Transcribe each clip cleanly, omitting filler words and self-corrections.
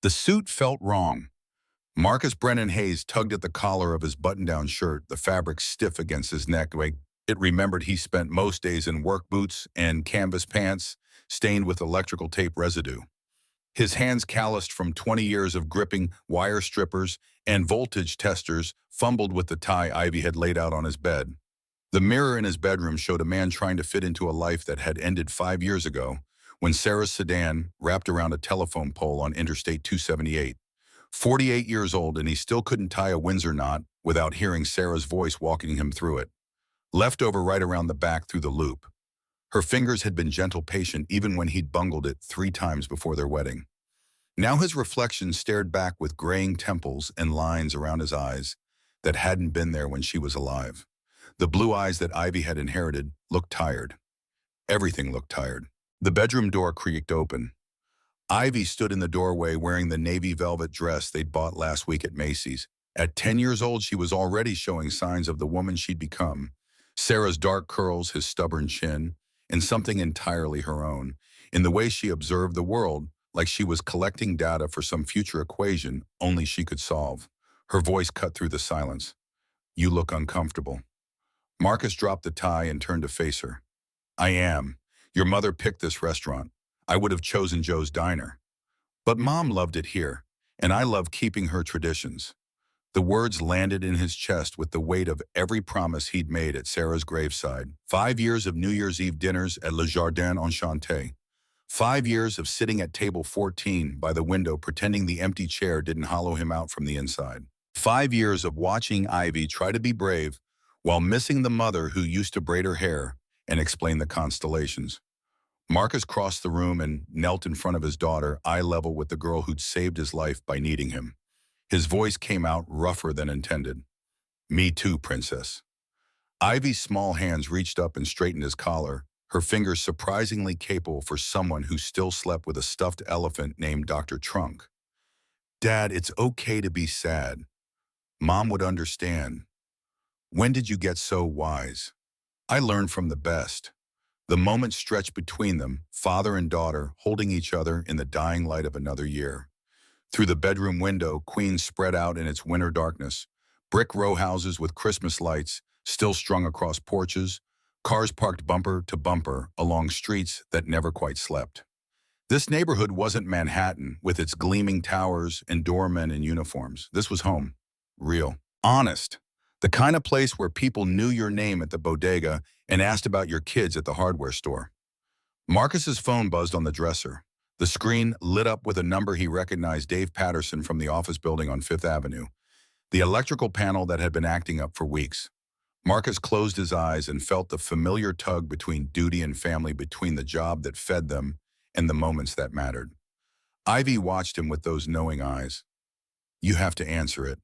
The suit felt wrong. Marcus Brennan Hayes tugged at the collar of his button-down shirt, the fabric stiff against his neck. Like it remembered he spent most days in work boots and canvas pants, stained with electrical tape residue. His hands calloused from 20 years of gripping wire strippers and voltage testers fumbled with the tie Ivy had laid out on his bed. The mirror in his bedroom showed a man trying to fit into a life that had ended 5 years ago when Sarah's sedan wrapped around a telephone pole on Interstate 278. 48 years old, and he still couldn't tie a Windsor knot without hearing Sarah's voice walking him through it. Left over right around the back through the loop. Her fingers had been gentle patient even when he'd bungled it 3 times before their wedding. Now his reflection stared back with graying temples and lines around his eyes that hadn't been there when she was alive. The blue eyes that Ivy had inherited looked tired. Everything looked tired. The bedroom door creaked open. Ivy stood in the doorway wearing the navy velvet dress they'd bought last week at Macy's. At 10 years old, she was already showing signs of the woman she'd become. Sarah's dark curls, his stubborn chin, and something entirely her own, in the way she observed the world, like she was collecting data for some future equation only she could solve. Her voice cut through the silence. "You look uncomfortable." Marcus dropped the tie and turned to face her. "I am. Your mother picked this restaurant. I would have chosen Joe's Diner. But Mom loved it here, and I love keeping her traditions." The words landed in his chest with the weight of every promise he'd made at Sarah's graveside. 5 years of New Year's Eve dinners at Le Jardin Enchanté. 5 years of sitting at table 14 by the window pretending the empty chair didn't hollow him out from the inside. 5 years of watching Ivy try to be brave while missing the mother who used to braid her hair and explain the constellations. Marcus crossed the room and knelt in front of his daughter, eye level with the girl who'd saved his life by needing him. His voice came out rougher than intended. "Me too, Princess." Ivy's small hands reached up and straightened his collar, her fingers surprisingly capable for someone who still slept with a stuffed elephant named Dr. Trunk. "Dad, it's okay to be sad. Mom would understand. When did you get so wise?" "I learned from the best." The moment stretched between them, father and daughter holding each other in the dying light of another year. Through the bedroom window, Queens spread out in its winter darkness. Brick row houses with Christmas lights still strung across porches, cars parked bumper to bumper along streets that never quite slept. This neighborhood wasn't Manhattan with its gleaming towers and doormen in uniforms. This was home. Real. Honest. The kind of place where people knew your name at the bodega and asked about your kids at the hardware store. Marcus's phone buzzed on the dresser. The screen lit up with a number he recognized: Dave Patterson from the office building on Fifth Avenue, the electrical panel that had been acting up for weeks. Marcus closed his eyes and felt the familiar tug between duty and family, between the job that fed them and the moments that mattered. Ivy watched him with those knowing eyes. "You have to answer it."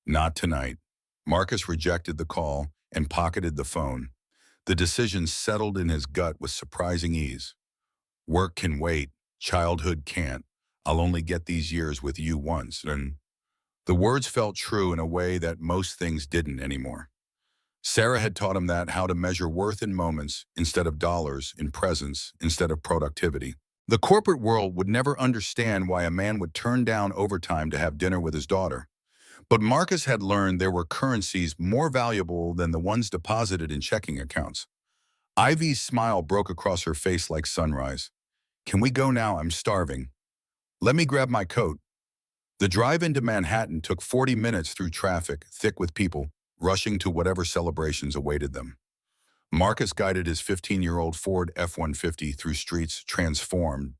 "Not tonight." Marcus rejected the call and pocketed the phone. The decision settled in his gut with surprising ease. "Work can wait. Childhood can't. I'll only get these years with you once." And the words felt true in a way that most things didn't anymore. Sarah had taught him that, how to measure worth in moments instead of dollars, in presence instead of productivity. The corporate world would never understand why a man would turn down overtime to have dinner with his daughter. But Marcus had learned there were currencies more valuable than the ones deposited in checking accounts. Ivy's smile broke across her face like sunrise. "Can we go now? I'm starving." "Let me grab my coat." The drive into Manhattan took 40 minutes through traffic, thick with people, rushing to whatever celebrations awaited them. Marcus guided his 15-year-old Ford F-150 through streets transformed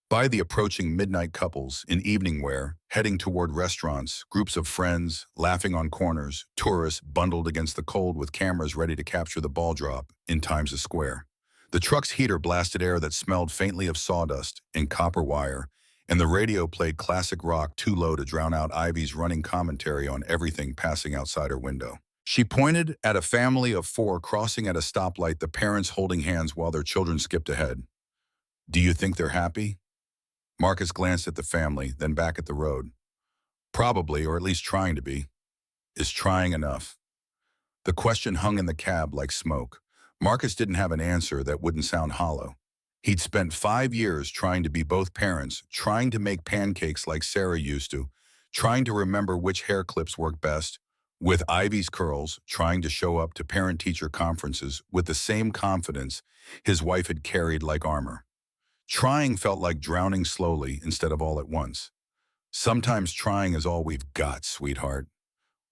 by the approaching midnight couples in evening wear, heading toward restaurants, groups of friends laughing on corners, tourists bundled against the cold with cameras ready to capture the ball drop in Times Square. The truck's heater blasted air that smelled faintly of sawdust and copper wire, and the radio played classic rock too low to drown out Ivy's running commentary on everything passing outside her window. She pointed at a family of 4 crossing at a stoplight, the parents holding hands while their children skipped ahead. "Do you think they're happy?" Marcus glanced at the family, then back at the road. "Probably, or at least trying to be." Is trying enough? The question hung in the cab like smoke. Marcus didn't have an answer that wouldn't sound hollow. He'd spent 5 years trying to be both parents, trying to make pancakes like Sarah used to, trying to remember which hair clips work best, with Ivy's curls, trying to show up to parent-teacher conferences with the same confidence his wife had carried like armor. Trying felt like drowning slowly instead of all at once. Sometimes trying is all we've got, sweetheart.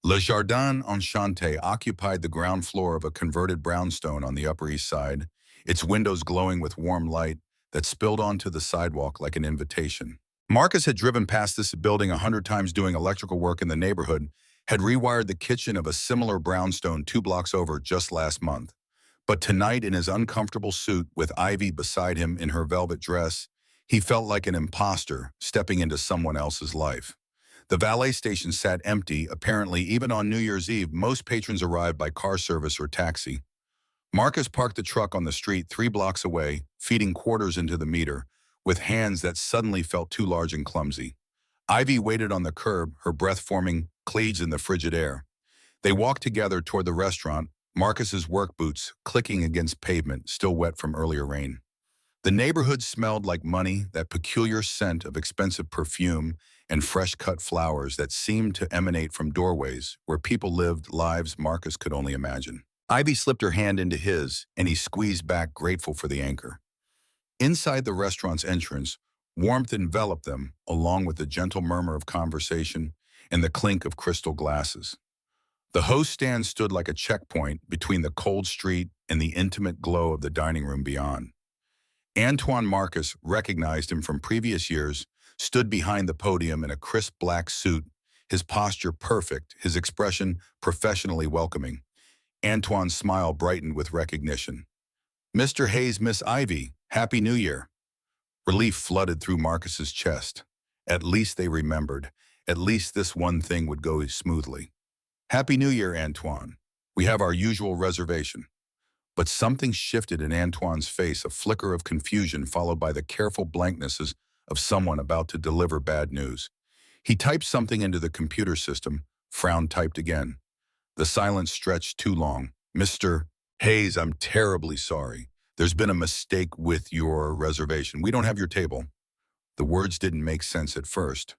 Le Jardin Enchanté occupied the ground floor of a converted brownstone on the Upper East Side, its windows glowing with warm light that spilled onto the sidewalk like an invitation. Marcus had driven past this building 100 times doing electrical work in the neighborhood, had rewired the kitchen of a similar brownstone 2 blocks over just last month. But tonight, in his uncomfortable suit with Ivy beside him in her velvet dress, he felt like an imposter stepping into someone else's life. The valet station sat empty, apparently even on New Year's Eve. Most patrons arrived by car service or taxi. Marcus parked the truck on the street 3 blocks away, feeding quarters into the meter, with hands that suddenly felt too large and clumsy. Ivy waited on the curb, her breath forming clouds in the frigid air. They walked together toward the restaurant, Marcus's work boots clicking against pavement, still wet from earlier rain. The neighborhood smelled like money, that peculiar scent of expensive perfume and fresh-cut flowers that seemed to emanate from doorways where people lived lives Marcus could only imagine. Ivy slipped her hand into his, and he squeezed back, grateful for the anchor. Inside the restaurant's entrance, warmth enveloped them, along with the gentle murmur of conversation and the clink of crystal glasses. The host stand stood like a checkpoint between the cold street and the intimate glow of the dining room beyond. Antoine Marcus recognized him from previous years, stood behind the podium in a crisp black suit, his posture perfect, his expression professionally welcoming. Antoine's smile brightened with recognition. "Mr. Hayes, Miss Ivy, Happy New Year." Relief flooded through Marcus's chest. At least they remembered. At least this one thing would go smoothly. "Happy New Year, Antoine. We have our usual reservation." But something shifted in Antoine's face, a flicker of confusion followed by the careful blanknesses of someone about to deliver bad news. He typed something into the computer system, frowned, typed again. The silence stretched too long. "Mr. Hayes, I'm terribly sorry. There's been a mistake with your reservation. We don't have your table." The words didn't make sense at first.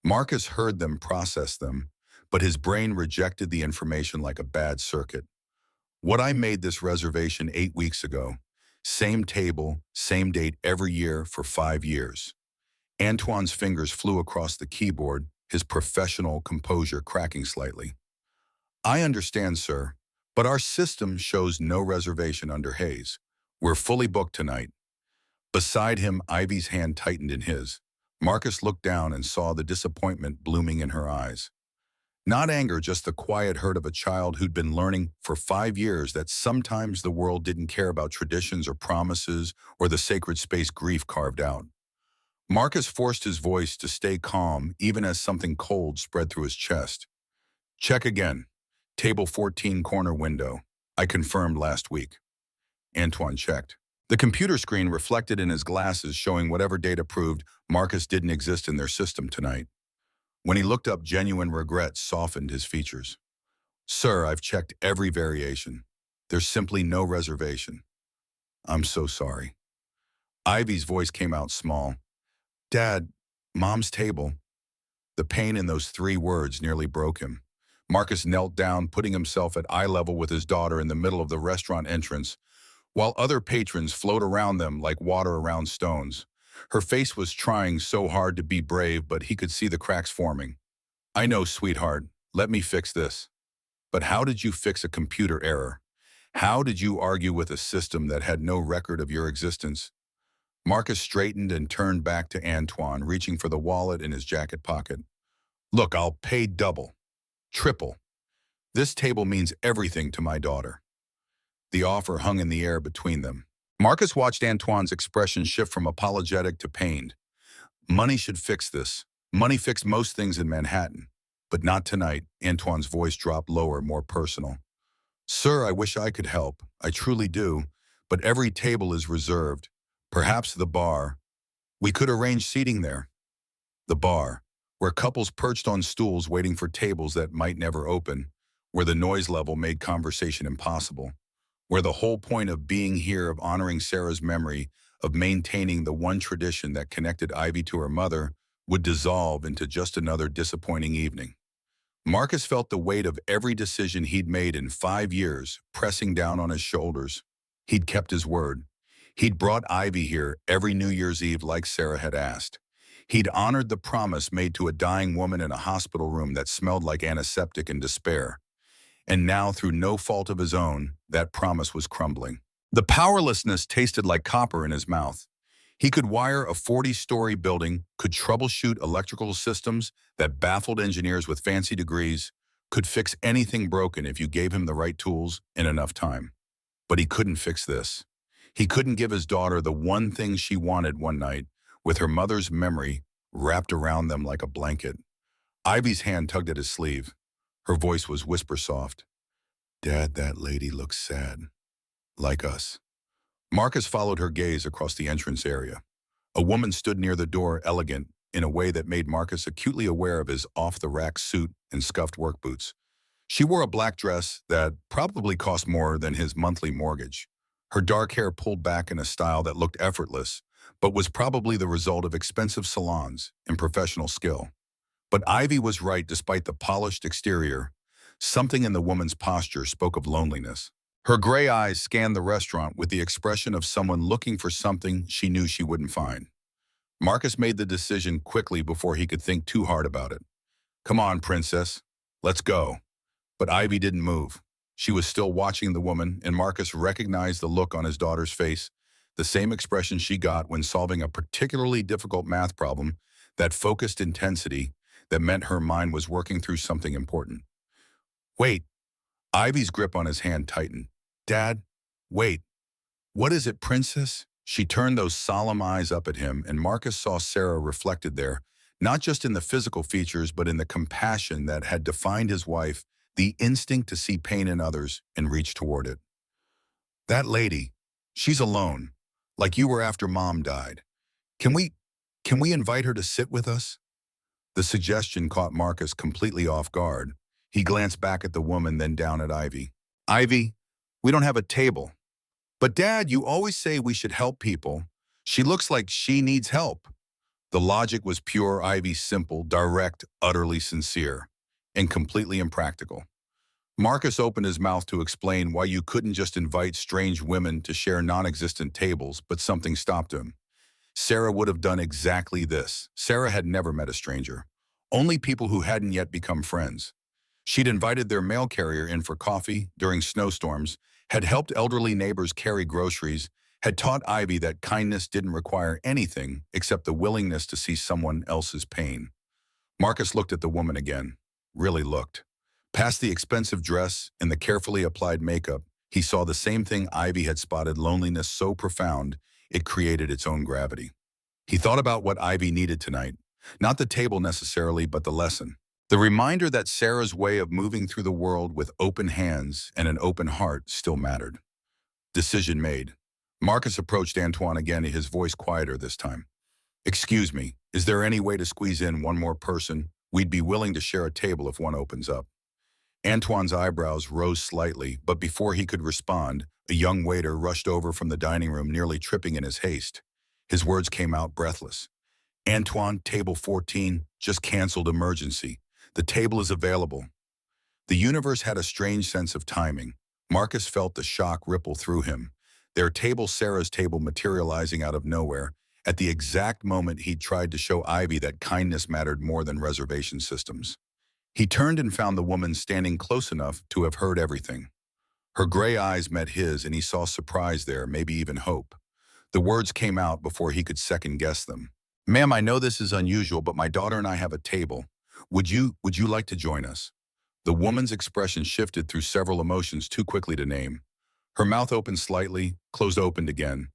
Marcus heard them, processed them, but his brain rejected the information like a bad circuit. "What I made this reservation 8 weeks ago. Same table, same date every year for 5 years. Antoine's fingers flew across the keyboard, his professional composure cracking slightly. "I understand, sir, but our system shows no reservation under Hayes. We're fully booked tonight." Beside him, Ivy's hand tightened in his. Marcus looked down and saw the disappointment blooming in her eyes. Not anger, just the quiet hurt of a child who'd been learning for 5 years that sometimes the world didn't care about traditions or promises or the sacred space grief carved out. Marcus forced his voice to stay calm even as something cold spread through his chest. "Check again. Table 14, corner window. I confirmed last week." Antoine checked. The computer screen reflected in his glasses, showing whatever data proved Marcus didn't exist in their system tonight. When he looked up, genuine regret softened his features. "Sir, I've checked every variation. There's simply no reservation. I'm so sorry." Ivy's voice came out small. "Dad, Mom's table." The pain in those 3 words nearly broke him. Marcus knelt down, putting himself at eye level with his daughter in the middle of the restaurant entrance, while other patrons flowed around them like water around stones. Her face was trying so hard to be brave, but he could see the cracks forming. "I know, sweetheart. Let me fix this." "But how did you fix a computer error? How did you argue with a system that had no record of your existence?" Marcus straightened and turned back to Antoine, reaching for the wallet in his jacket pocket. "Look, I'll pay double, triple. This table means everything to my daughter." The offer hung in the air between them. Marcus watched Antoine's expression shift from apologetic to pained. Money should fix this. Money fixed most things in Manhattan. But not tonight. Antoine's voice dropped lower, more personal. "Sir, I wish I could help. I truly do. But every table is reserved. Perhaps the bar. We could arrange seating there." The bar, where couples perched on stools waiting for tables that might never open, where the noise level made conversation impossible, where the whole point of being here, of honoring Sarah's memory, of maintaining the one tradition that connected Ivy to her mother would dissolve into just another disappointing evening. Marcus felt the weight of every decision he'd made in 5 years pressing down on his shoulders. He'd kept his word. He'd brought Ivy here every New Year's Eve like Sarah had asked. He'd honored the promise made to a dying woman in a hospital room that smelled like antiseptic and despair. And now, through no fault of his own, that promise was crumbling. The powerlessness tasted like copper in his mouth. He could wire a 40-story building, could troubleshoot electrical systems that baffled engineers with fancy degrees, could fix anything broken if you gave him the right tools in enough time. But he couldn't fix this. He couldn't give his daughter the one thing she wanted one night, with her mother's memory wrapped around them like a blanket. Ivy's hand tugged at his sleeve. Her voice was whisper soft. "Dad, that lady looks sad. Like us." Marcus followed her gaze across the entrance area. A woman stood near the door, elegant, in a way that made Marcus acutely aware of his off-the-rack suit and scuffed work boots. She wore a black dress that probably cost more than his monthly mortgage. Her dark hair pulled back in a style that looked effortless, but was probably the result of expensive salons and professional skill. But Ivy was right despite the polished exterior. Something in the woman's posture spoke of loneliness. Her gray eyes scanned the restaurant with the expression of someone looking for something she knew she wouldn't find. Marcus made the decision quickly before he could think too hard about it. "Come on, princess. Let's go." But Ivy didn't move. She was still watching the woman, and Marcus recognized the look on his daughter's face, the same expression she got when solving a particularly difficult math problem, that focused intensity that meant her mind was working through something important. "Wait." Ivy's grip on his hand tightened. "Dad, wait. What is it, princess?" She turned those solemn eyes up at him, and Marcus saw Sarah reflected there, not just in the physical features, but in the compassion that had defined his wife, the instinct to see pain in others and reach toward it. "That lady, she's alone, like you were after Mom died. Can we invite her to sit with us?" The suggestion caught Marcus completely off guard. He glanced back at the woman, then down at Ivy. "Ivy, we don't have a table." "But Dad, you always say we should help people. She looks like she needs help." The logic was pure Ivy, simple, direct, utterly sincere, and completely impractical. Marcus opened his mouth to explain why you couldn't just invite strange women to share non-existent tables, but something stopped him. Sarah would have done exactly this. Sarah had never met a stranger, only people who hadn't yet become friends. She'd invited their mail carrier in for coffee during snowstorms, had helped elderly neighbors carry groceries, had taught Ivy that kindness didn't require anything except the willingness to see someone else's pain. Marcus looked at the woman again, really looked. Past the expensive dress and the carefully applied makeup, he saw the same thing Ivy had spotted: loneliness so profound it created its own gravity. He thought about what Ivy needed tonight, not the table necessarily, but the lesson. The reminder that Sarah's way of moving through the world with open hands and an open heart still mattered. Decision made. Marcus approached Antoine again, his voice quieter this time. "Excuse me, is there any way to squeeze in one more person? We'd be willing to share a table if one opens up." Antoine's eyebrows rose slightly, but before he could respond, a young waiter rushed over from the dining room, nearly tripping in his haste. His words came out breathless. "Antoine, table 14, just canceled, emergency. The table is available." The universe had a strange sense of timing. Marcus felt the shock ripple through him. Their table, Sarah's table, materializing out of nowhere, at the exact moment he'd tried to show Ivy that kindness mattered more than reservation systems. He turned and found the woman standing close enough to have heard everything. Her gray eyes met his, and he saw surprise there, maybe even hope. The words came out before he could second-guess them. "Ma'am, I know this is unusual, but my daughter and I have a table. Would you like to join us?" The woman's expression shifted through several emotions too quickly to name. Her mouth opened slightly, closed, opened again.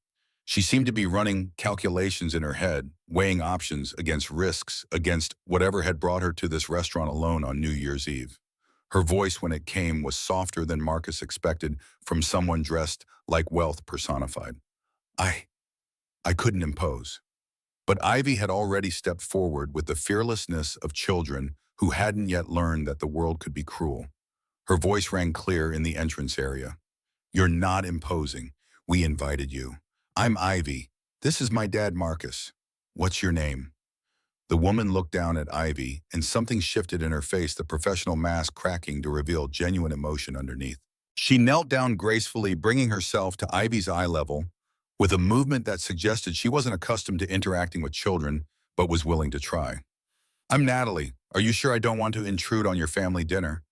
She seemed to be running calculations in her head, weighing options against risks, against whatever had brought her to this restaurant alone on New Year's Eve. Her voice, when it came, was softer than Marcus expected from someone dressed like wealth personified. I couldn't impose." But Ivy had already stepped forward with the fearlessness of children who hadn't yet learned that the world could be cruel. Her voice rang clear in the entrance area. "You're not imposing. We invited you. I'm Ivy. This is my dad, Marcus. What's your name? The woman looked down at Ivy, and something shifted in her face, the professional mask cracking to reveal genuine emotion underneath. She knelt down gracefully, bringing herself to Ivy's eye level, with a movement that suggested she wasn't accustomed to interacting with children, but was willing to try. I'm Natalie. Are you sure I don't want to intrude on your family dinner?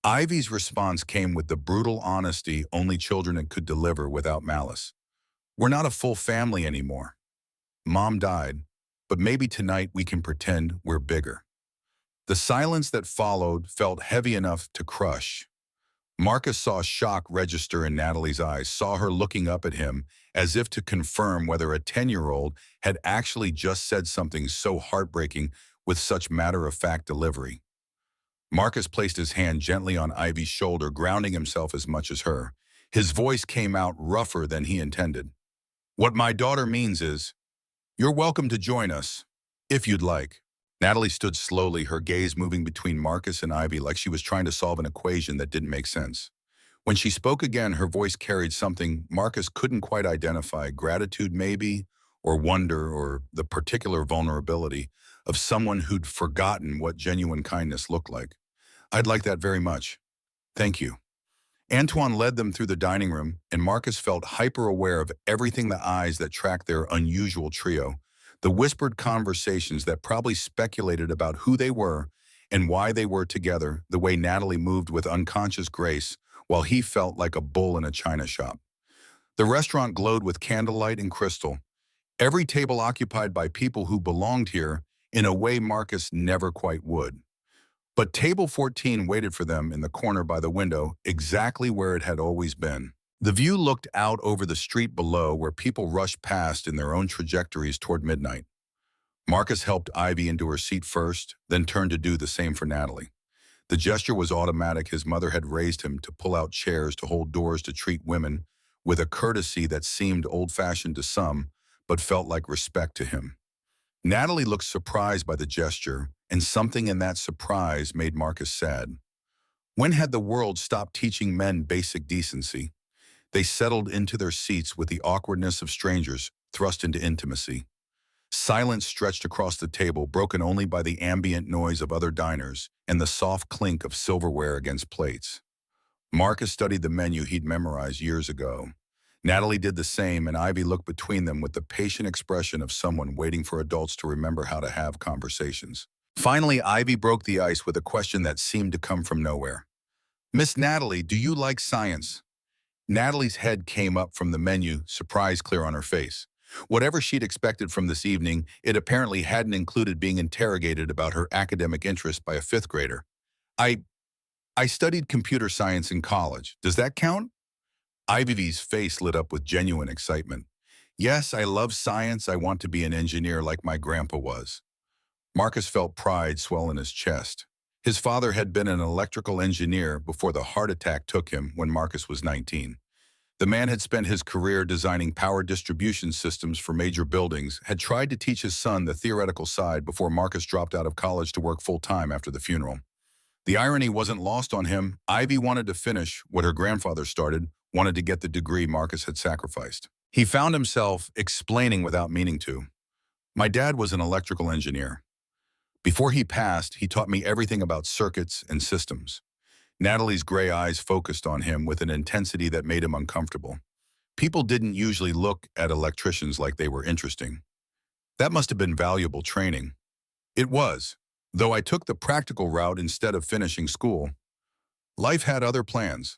Ivy's response came with the brutal honesty only children could deliver without malice. We're not a full family anymore. Mom died, but maybe tonight we can pretend we're bigger. The silence that followed felt heavy enough to crush. Marcus saw shock register in Natalie's eyes, saw her looking up at him as if to confirm whether a 10-year-old had actually just said something so heartbreaking with such matter-of-fact delivery. Marcus placed his hand gently on Ivy's shoulder, grounding himself as much as her. His voice came out rougher than he intended. What my daughter means is, you're welcome to join us, if you'd like. Natalie stood slowly, her gaze moving between Marcus and Ivy like she was trying to solve an equation that didn't make sense. When she spoke again, her voice carried something Marcus couldn't quite identify, gratitude maybe, or wonder, or the particular vulnerability of someone who'd forgotten what genuine kindness looked like. I'd like that very much. Thank you. Antoine led them through the dining room, and Marcus felt hyper-aware of everything the eyes that tracked their unusual trio, the whispered conversations that probably speculated about who they were and why they were together, the way Natalie moved with unconscious grace while he felt like a bull in a china shop. The restaurant glowed with candlelight and crystal, every table occupied by people who belonged here in a way Marcus never quite would. But table 14 waited for them in the corner by the window, exactly where it had always been. The view looked out over the street below where people rushed past in their own trajectories toward midnight. Marcus helped Ivy into her seat first, then turned to do the same for Natalie. The gesture was automatic. His mother had raised him to pull out chairs, to hold doors, to treat women with a courtesy that seemed old-fashioned to some, but felt like respect to him. Natalie looked surprised by the gesture, and something in that surprise made Marcus sad. When had the world stopped teaching men basic decency? They settled into their seats with the awkwardness of strangers thrust into intimacy. Silence stretched across the table, broken only by the ambient noise of other diners and the soft clink of silverware against plates. Marcus studied the menu he'd memorized years ago. Natalie did the same, and Ivy looked between them with the patient expression of someone waiting for adults to remember how to have conversations. Finally, Ivy broke the ice with a question that seemed to come from nowhere. Miss Natalie, do you like science? Natalie's head came up from the menu, surprise clear on her face. Whatever she'd expected from this evening, it apparently hadn't included being interrogated about her academic interest by a fifth grader. I studied computer science in college. Does that count? Ivy's face lit up with genuine excitement. Yes, I love science. I want to be an engineer like my grandpa was. Marcus felt pride swell in his chest. His father had been an electrical engineer before the heart attack took him when Marcus was 19. The man had spent his career designing power distribution systems for major buildings, had tried to teach his son the theoretical side before Marcus dropped out of college to work full-time after the funeral. The irony wasn't lost on him. Ivy wanted to finish what her grandfather started, wanted to get the degree Marcus had sacrificed. He found himself explaining without meaning to. My dad was an electrical engineer. Before he passed, he taught me everything about circuits and systems. Natalie's gray eyes focused on him with an intensity that made him uncomfortable. People didn't usually look at electricians like they were interesting. That must have been valuable training. It was, though I took the practical route instead of finishing school. Life had other plans.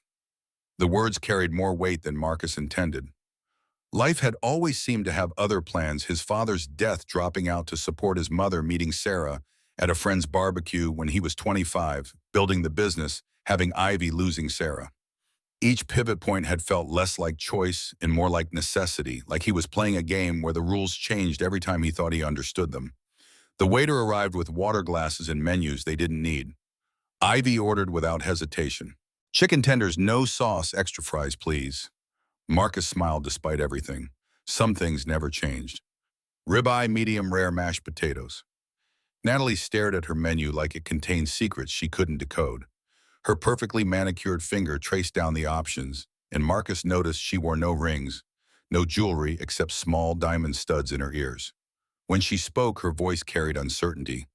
The words carried more weight than Marcus intended. Life had always seemed to have other plans, his father's death dropping out to support his mother meeting Sarah at a friend's barbecue when he was 25, building the business, having Ivy losing Sarah. Each pivot point had felt less like choice and more like necessity, like he was playing a game where the rules changed every time he thought he understood them. The waiter arrived with water glasses and menus they didn't need. Ivy ordered without hesitation. Chicken tenders, no sauce, extra fries, please. Marcus smiled despite everything. Some things never changed. Ribeye, medium rare, mashed potatoes. Natalie stared at her menu like it contained secrets she couldn't decode. Her perfectly manicured finger traced down the options, and Marcus noticed she wore no rings, no jewelry except small diamond studs in her ears. When she spoke, her voice carried uncertainty.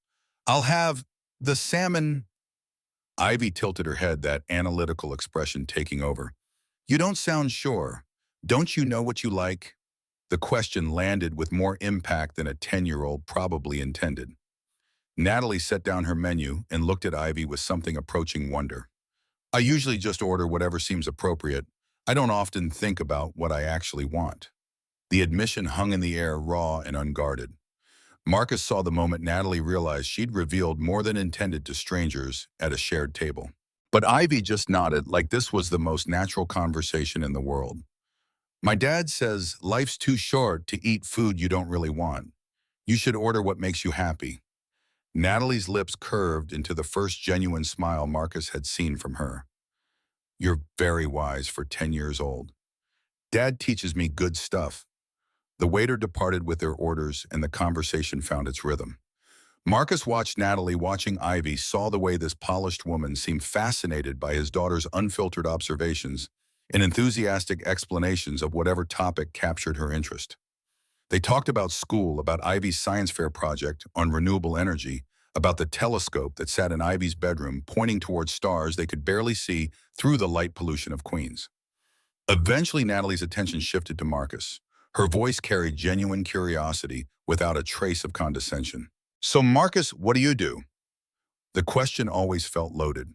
I'll have the salmon. Ivy tilted her head, that analytical expression taking over. You don't sound sure. Don't you know what you like? The question landed with more impact than a 10-year-old probably intended. Natalie set down her menu and looked at Ivy with something approaching wonder. I usually just order whatever seems appropriate. I don't often think about what I actually want. The admission hung in the air, raw and unguarded. Marcus saw the moment Natalie realized she'd revealed more than intended to strangers at a shared table. But Ivy just nodded like this was the most natural conversation in the world. My dad says life's too short to eat food you don't really want. You should order what makes you happy. Natalie's lips curved into the first genuine smile Marcus had seen from her. You're very wise for 10 years old. Dad teaches me good stuff. The waiter departed with their orders and the conversation found its rhythm. Marcus watched Natalie. Watching Ivy, saw the way this polished woman seemed fascinated by his daughter's unfiltered observations and enthusiastic explanations of whatever topic captured her interest. They talked about school, about Ivy's science fair project on renewable energy, about the telescope that sat in Ivy's bedroom pointing towards stars they could barely see through the light pollution of Queens. Eventually, Natalie's attention shifted to Marcus. Her voice carried genuine curiosity without a trace of condescension. So Marcus, what do you do? The question always felt loaded.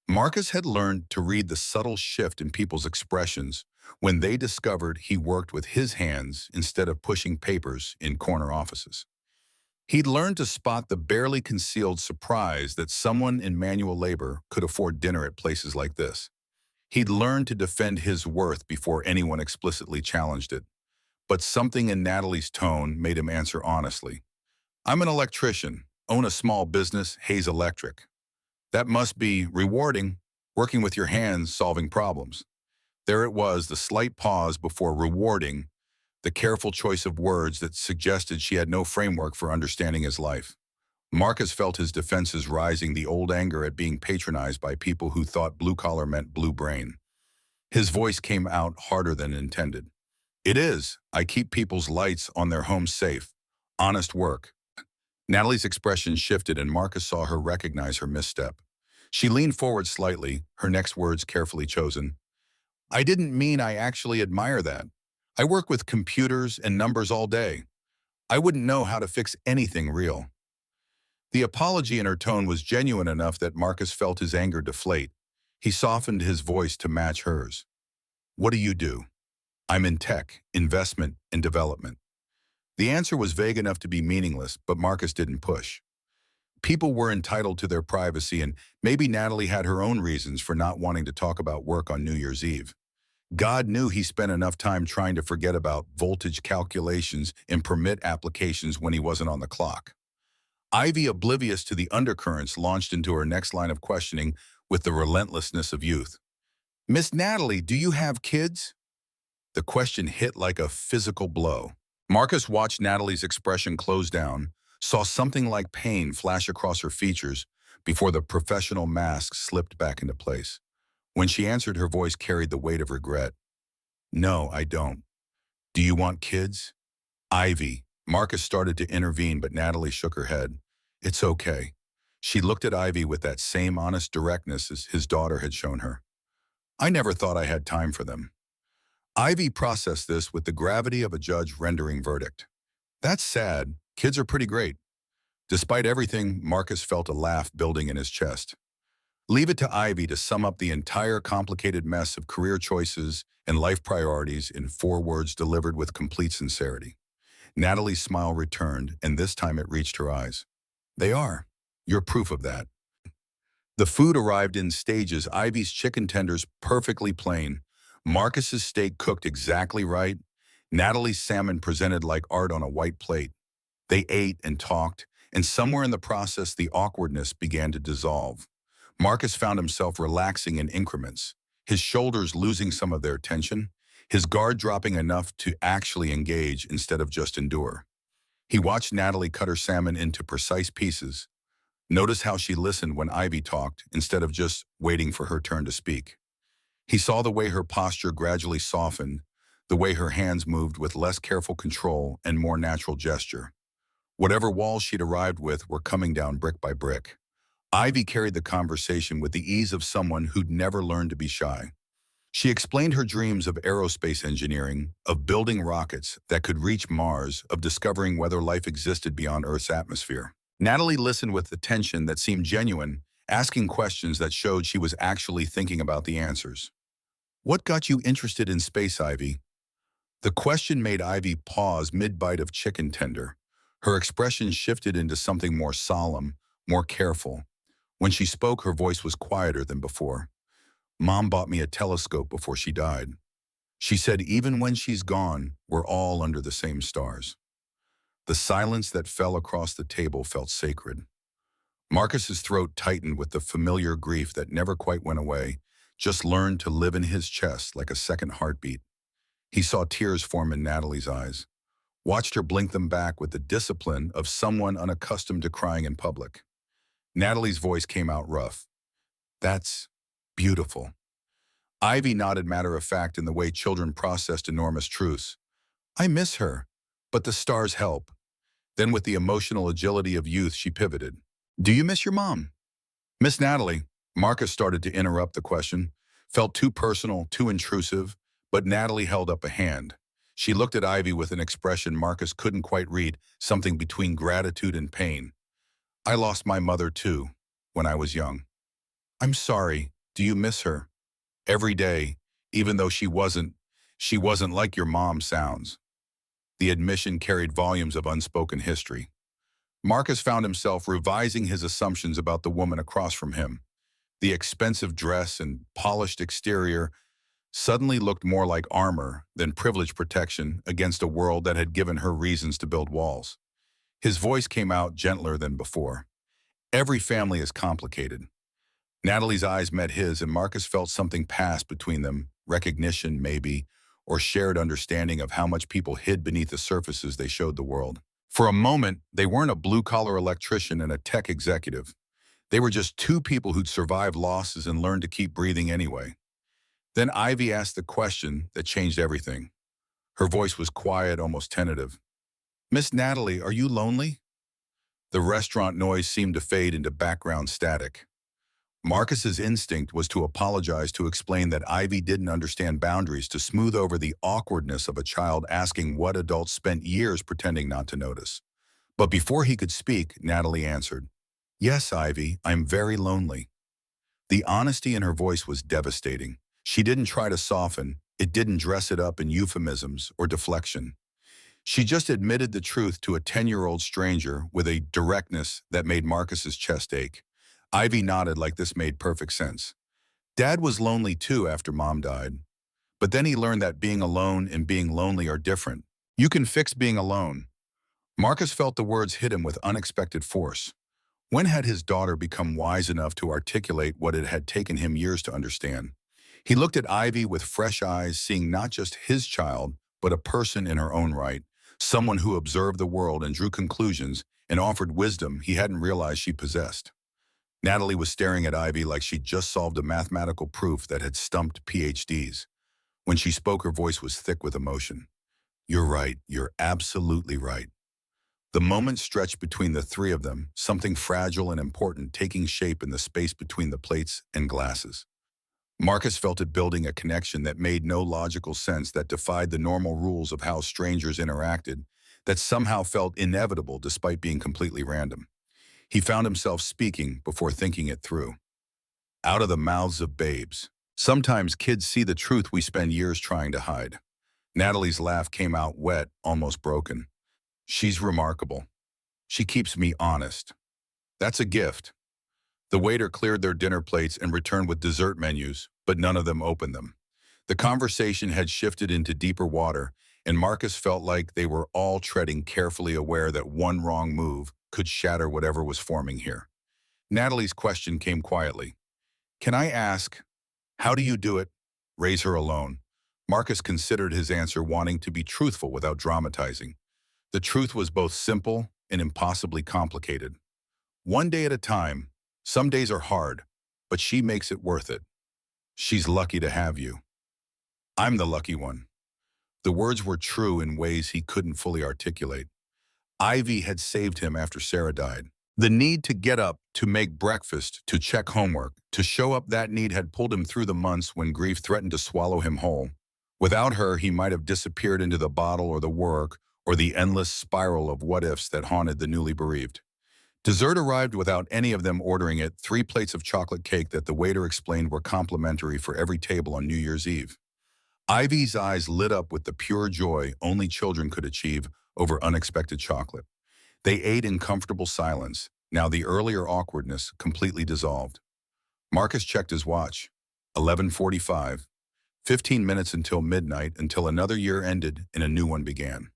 Marcus had learned to read the subtle shift in people's expressions when they discovered he worked with his hands instead of pushing papers in corner offices. He'd learned to spot the barely concealed surprise that someone in manual labor could afford dinner at places like this. He'd learned to defend his worth before anyone explicitly challenged it. But something in Natalie's tone made him answer honestly. I'm an electrician, own a small business, Hayes Electric. That must be rewarding, working with your hands, solving problems. There it was, the slight pause before rewarding, the careful choice of words that suggested she had no framework for understanding his life. Marcus felt his defenses rising, the old anger at being patronized by people who thought blue collar meant blue brain. His voice came out harder than intended. It is. I keep people's lights on their homes safe. Honest work. Natalie's expression shifted and Marcus saw her recognize her misstep. She leaned forward slightly, her next words carefully chosen. I didn't mean I actually admire that. I work with computers and numbers all day. I wouldn't know how to fix anything real. The apology in her tone was genuine enough that Marcus felt his anger deflate. He softened his voice to match hers. What do you do? I'm in tech, investment, and development. The answer was vague enough to be meaningless, but Marcus didn't push. People were entitled to their privacy, and maybe Natalie had her own reasons for not wanting to talk about work on New Year's Eve. God knew he spent enough time trying to forget about voltage calculations and permit applications when he wasn't on the clock. Ivy, oblivious to the undercurrents, launched into her next line of questioning with the relentlessness of youth. Miss Natalie, do you have kids? The question hit like a physical blow. Marcus watched Natalie's expression close down, saw something like pain flash across her features before the professional mask slipped back into place. When she answered, her voice carried the weight of regret. No, I don't. Do you want kids? Ivy. Marcus started to intervene, but Natalie shook her head. It's okay. She looked at Ivy with that same honest directness as his daughter had shown her. I never thought I had time for them. Ivy processed this with the gravity of a judge rendering verdict. That's sad. Kids are pretty great. Despite everything, Marcus felt a laugh building in his chest. Leave it to Ivy to sum up the entire complicated mess of career choices and life priorities in 4 words delivered with complete sincerity. Natalie's smile returned, and this time it reached her eyes. They are. You're proof of that. The food arrived in stages, Ivy's chicken tenders perfectly plain, Marcus's steak cooked exactly right, Natalie's salmon presented like art on a white plate. They ate and talked, and somewhere in the process the awkwardness began to dissolve. Marcus found himself relaxing in increments, his shoulders losing some of their tension, his guard dropping enough to actually engage instead of just endure. He watched Natalie cut her salmon into precise pieces. Notice how she listened when Ivy talked instead of just waiting for her turn to speak. He saw the way her posture gradually softened, the way her hands moved with less careful control and more natural gesture. Whatever walls she'd arrived with were coming down brick by brick. Ivy carried the conversation with the ease of someone who'd never learned to be shy. She explained her dreams of aerospace engineering, of building rockets that could reach Mars, of discovering whether life existed beyond Earth's atmosphere. Natalie listened with attention that seemed genuine, asking questions that showed she was actually thinking about the answers. "What got you interested in space, Ivy?" The question made Ivy pause mid-bite of chicken tender. Her expression shifted into something more solemn, more careful. When she spoke, her voice was quieter than before. "Mom bought me a telescope before she died. She said even when she's gone, we're all under the same stars." The silence that fell across the table felt sacred. Marcus's throat tightened with the familiar grief that never quite went away, just learned to live in his chest like a second heartbeat. He saw tears form in Natalie's eyes, watched her blink them back with the discipline of someone unaccustomed to crying in public. Natalie's voice came out rough. "That's beautiful." Ivy nodded matter of fact in the way children processed enormous truths. "I miss her, but the stars help." Then with the emotional agility of youth, she pivoted. "Do you miss your mom?" "Miss Natalie," Marcus started to interrupt the question, felt too personal, too intrusive, but Natalie held up a hand. She looked at Ivy with an expression Marcus couldn't quite read, something between gratitude and pain. "I lost my mother too, when I was young." "I'm sorry. Do you miss her?" "Every day, even though she wasn't like your mom sounds." The admission carried volumes of unspoken history. Marcus found himself revising his assumptions about the woman across from him. The expensive dress and polished exterior suddenly looked more like armor than privileged protection against a world that had given her reasons to build walls. His voice came out gentler than before. "Every family is complicated." Natalie's eyes met his, and Marcus felt something pass between them, recognition maybe, or shared understanding of how much people hid beneath the surfaces they showed the world. For a moment, they weren't a blue-collar electrician and a tech executive. They were just two people who'd survived losses and learned to keep breathing anyway. Then Ivy asked the question that changed everything. Her voice was quiet, almost tentative. "Miss Natalie, are you lonely?" The restaurant noise seemed to fade into background static. Marcus's instinct was to apologize, to explain that Ivy didn't understand boundaries, to smooth over the awkwardness of a child asking what adults spent years pretending not to notice. But before he could speak, Natalie answered, "Yes, Ivy, I'm very lonely." The honesty in her voice was devastating. She didn't try to soften, it didn't dress it up in euphemisms or deflection. She just admitted the truth to a 10-year-old stranger with a directness that made Marcus's chest ache. Ivy nodded like this made perfect sense. "Dad was lonely too after Mom died. But then he learned that being alone and being lonely are different. You can fix being alone." Marcus felt the words hit him with unexpected force. When had his daughter become wise enough to articulate what it had taken him years to understand? He looked at Ivy with fresh eyes, seeing not just his child, but a person in her own right, someone who observed the world and drew conclusions and offered wisdom he hadn't realized she possessed. Natalie was staring at Ivy like she'd just solved a mathematical proof that had stumped PhDs. When she spoke, her voice was thick with emotion. "You're right. You're absolutely right." The moment stretched between the three of them, something fragile and important taking shape in the space between the plates and glasses. Marcus felt it building a connection that made no logical sense, that defied the normal rules of how strangers interacted, that somehow felt inevitable despite being completely random. He found himself speaking before thinking it through. "Out of the mouths of babes. Sometimes kids see the truth we spend years trying to hide." Natalie's laugh came out wet, almost broken. "She's remarkable. She keeps me honest." "That's a gift." The waiter cleared their dinner plates and returned with dessert menus, but none of them opened them. The conversation had shifted into deeper water, and Marcus felt like they were all treading carefully, aware that one wrong move could shatter whatever was forming here. Natalie's question came quietly. "Can I ask, how do you do it? Raise her alone?" Marcus considered his answer, wanting to be truthful without dramatizing. The truth was both simple and impossibly complicated. "One day at a time. Some days are hard, but she makes it worth it. She's lucky to have you." "I'm the lucky one." The words were true in ways he couldn't fully articulate. Ivy had saved him after Sarah died. The need to get up, to make breakfast, to check homework, to show up, that need had pulled him through the months when grief threatened to swallow him whole. Without her, he might have disappeared into the bottle or the work or the endless spiral of what-ifs that haunted the newly bereaved. Dessert arrived without any of them ordering it, 3 plates of chocolate cake that the waiter explained were complimentary for every table on New Year's Eve. Ivy's eyes lit up with the pure joy only children could achieve over unexpected chocolate. They ate in comfortable silence. Now the earlier awkwardness completely dissolved. Marcus checked his watch. 11:45. 15 minutes until midnight, until another year ended and a new one began.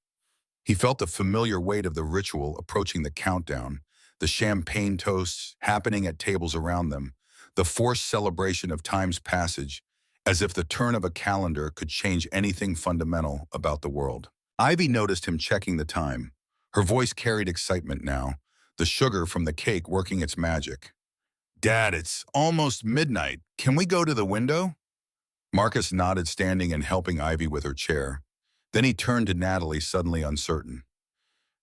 He felt the familiar weight of the ritual approaching, the countdown, the champagne toasts happening at tables around them, the forced celebration of time's passage, as if the turn of a calendar could change anything fundamental about the world. Ivy noticed him checking the time. Her voice carried excitement now, the sugar from the cake working its magic. "Dad, it's almost midnight. Can we go to the window?" Marcus nodded, standing and helping Ivy with her chair. Then he turned to Natalie, suddenly uncertain.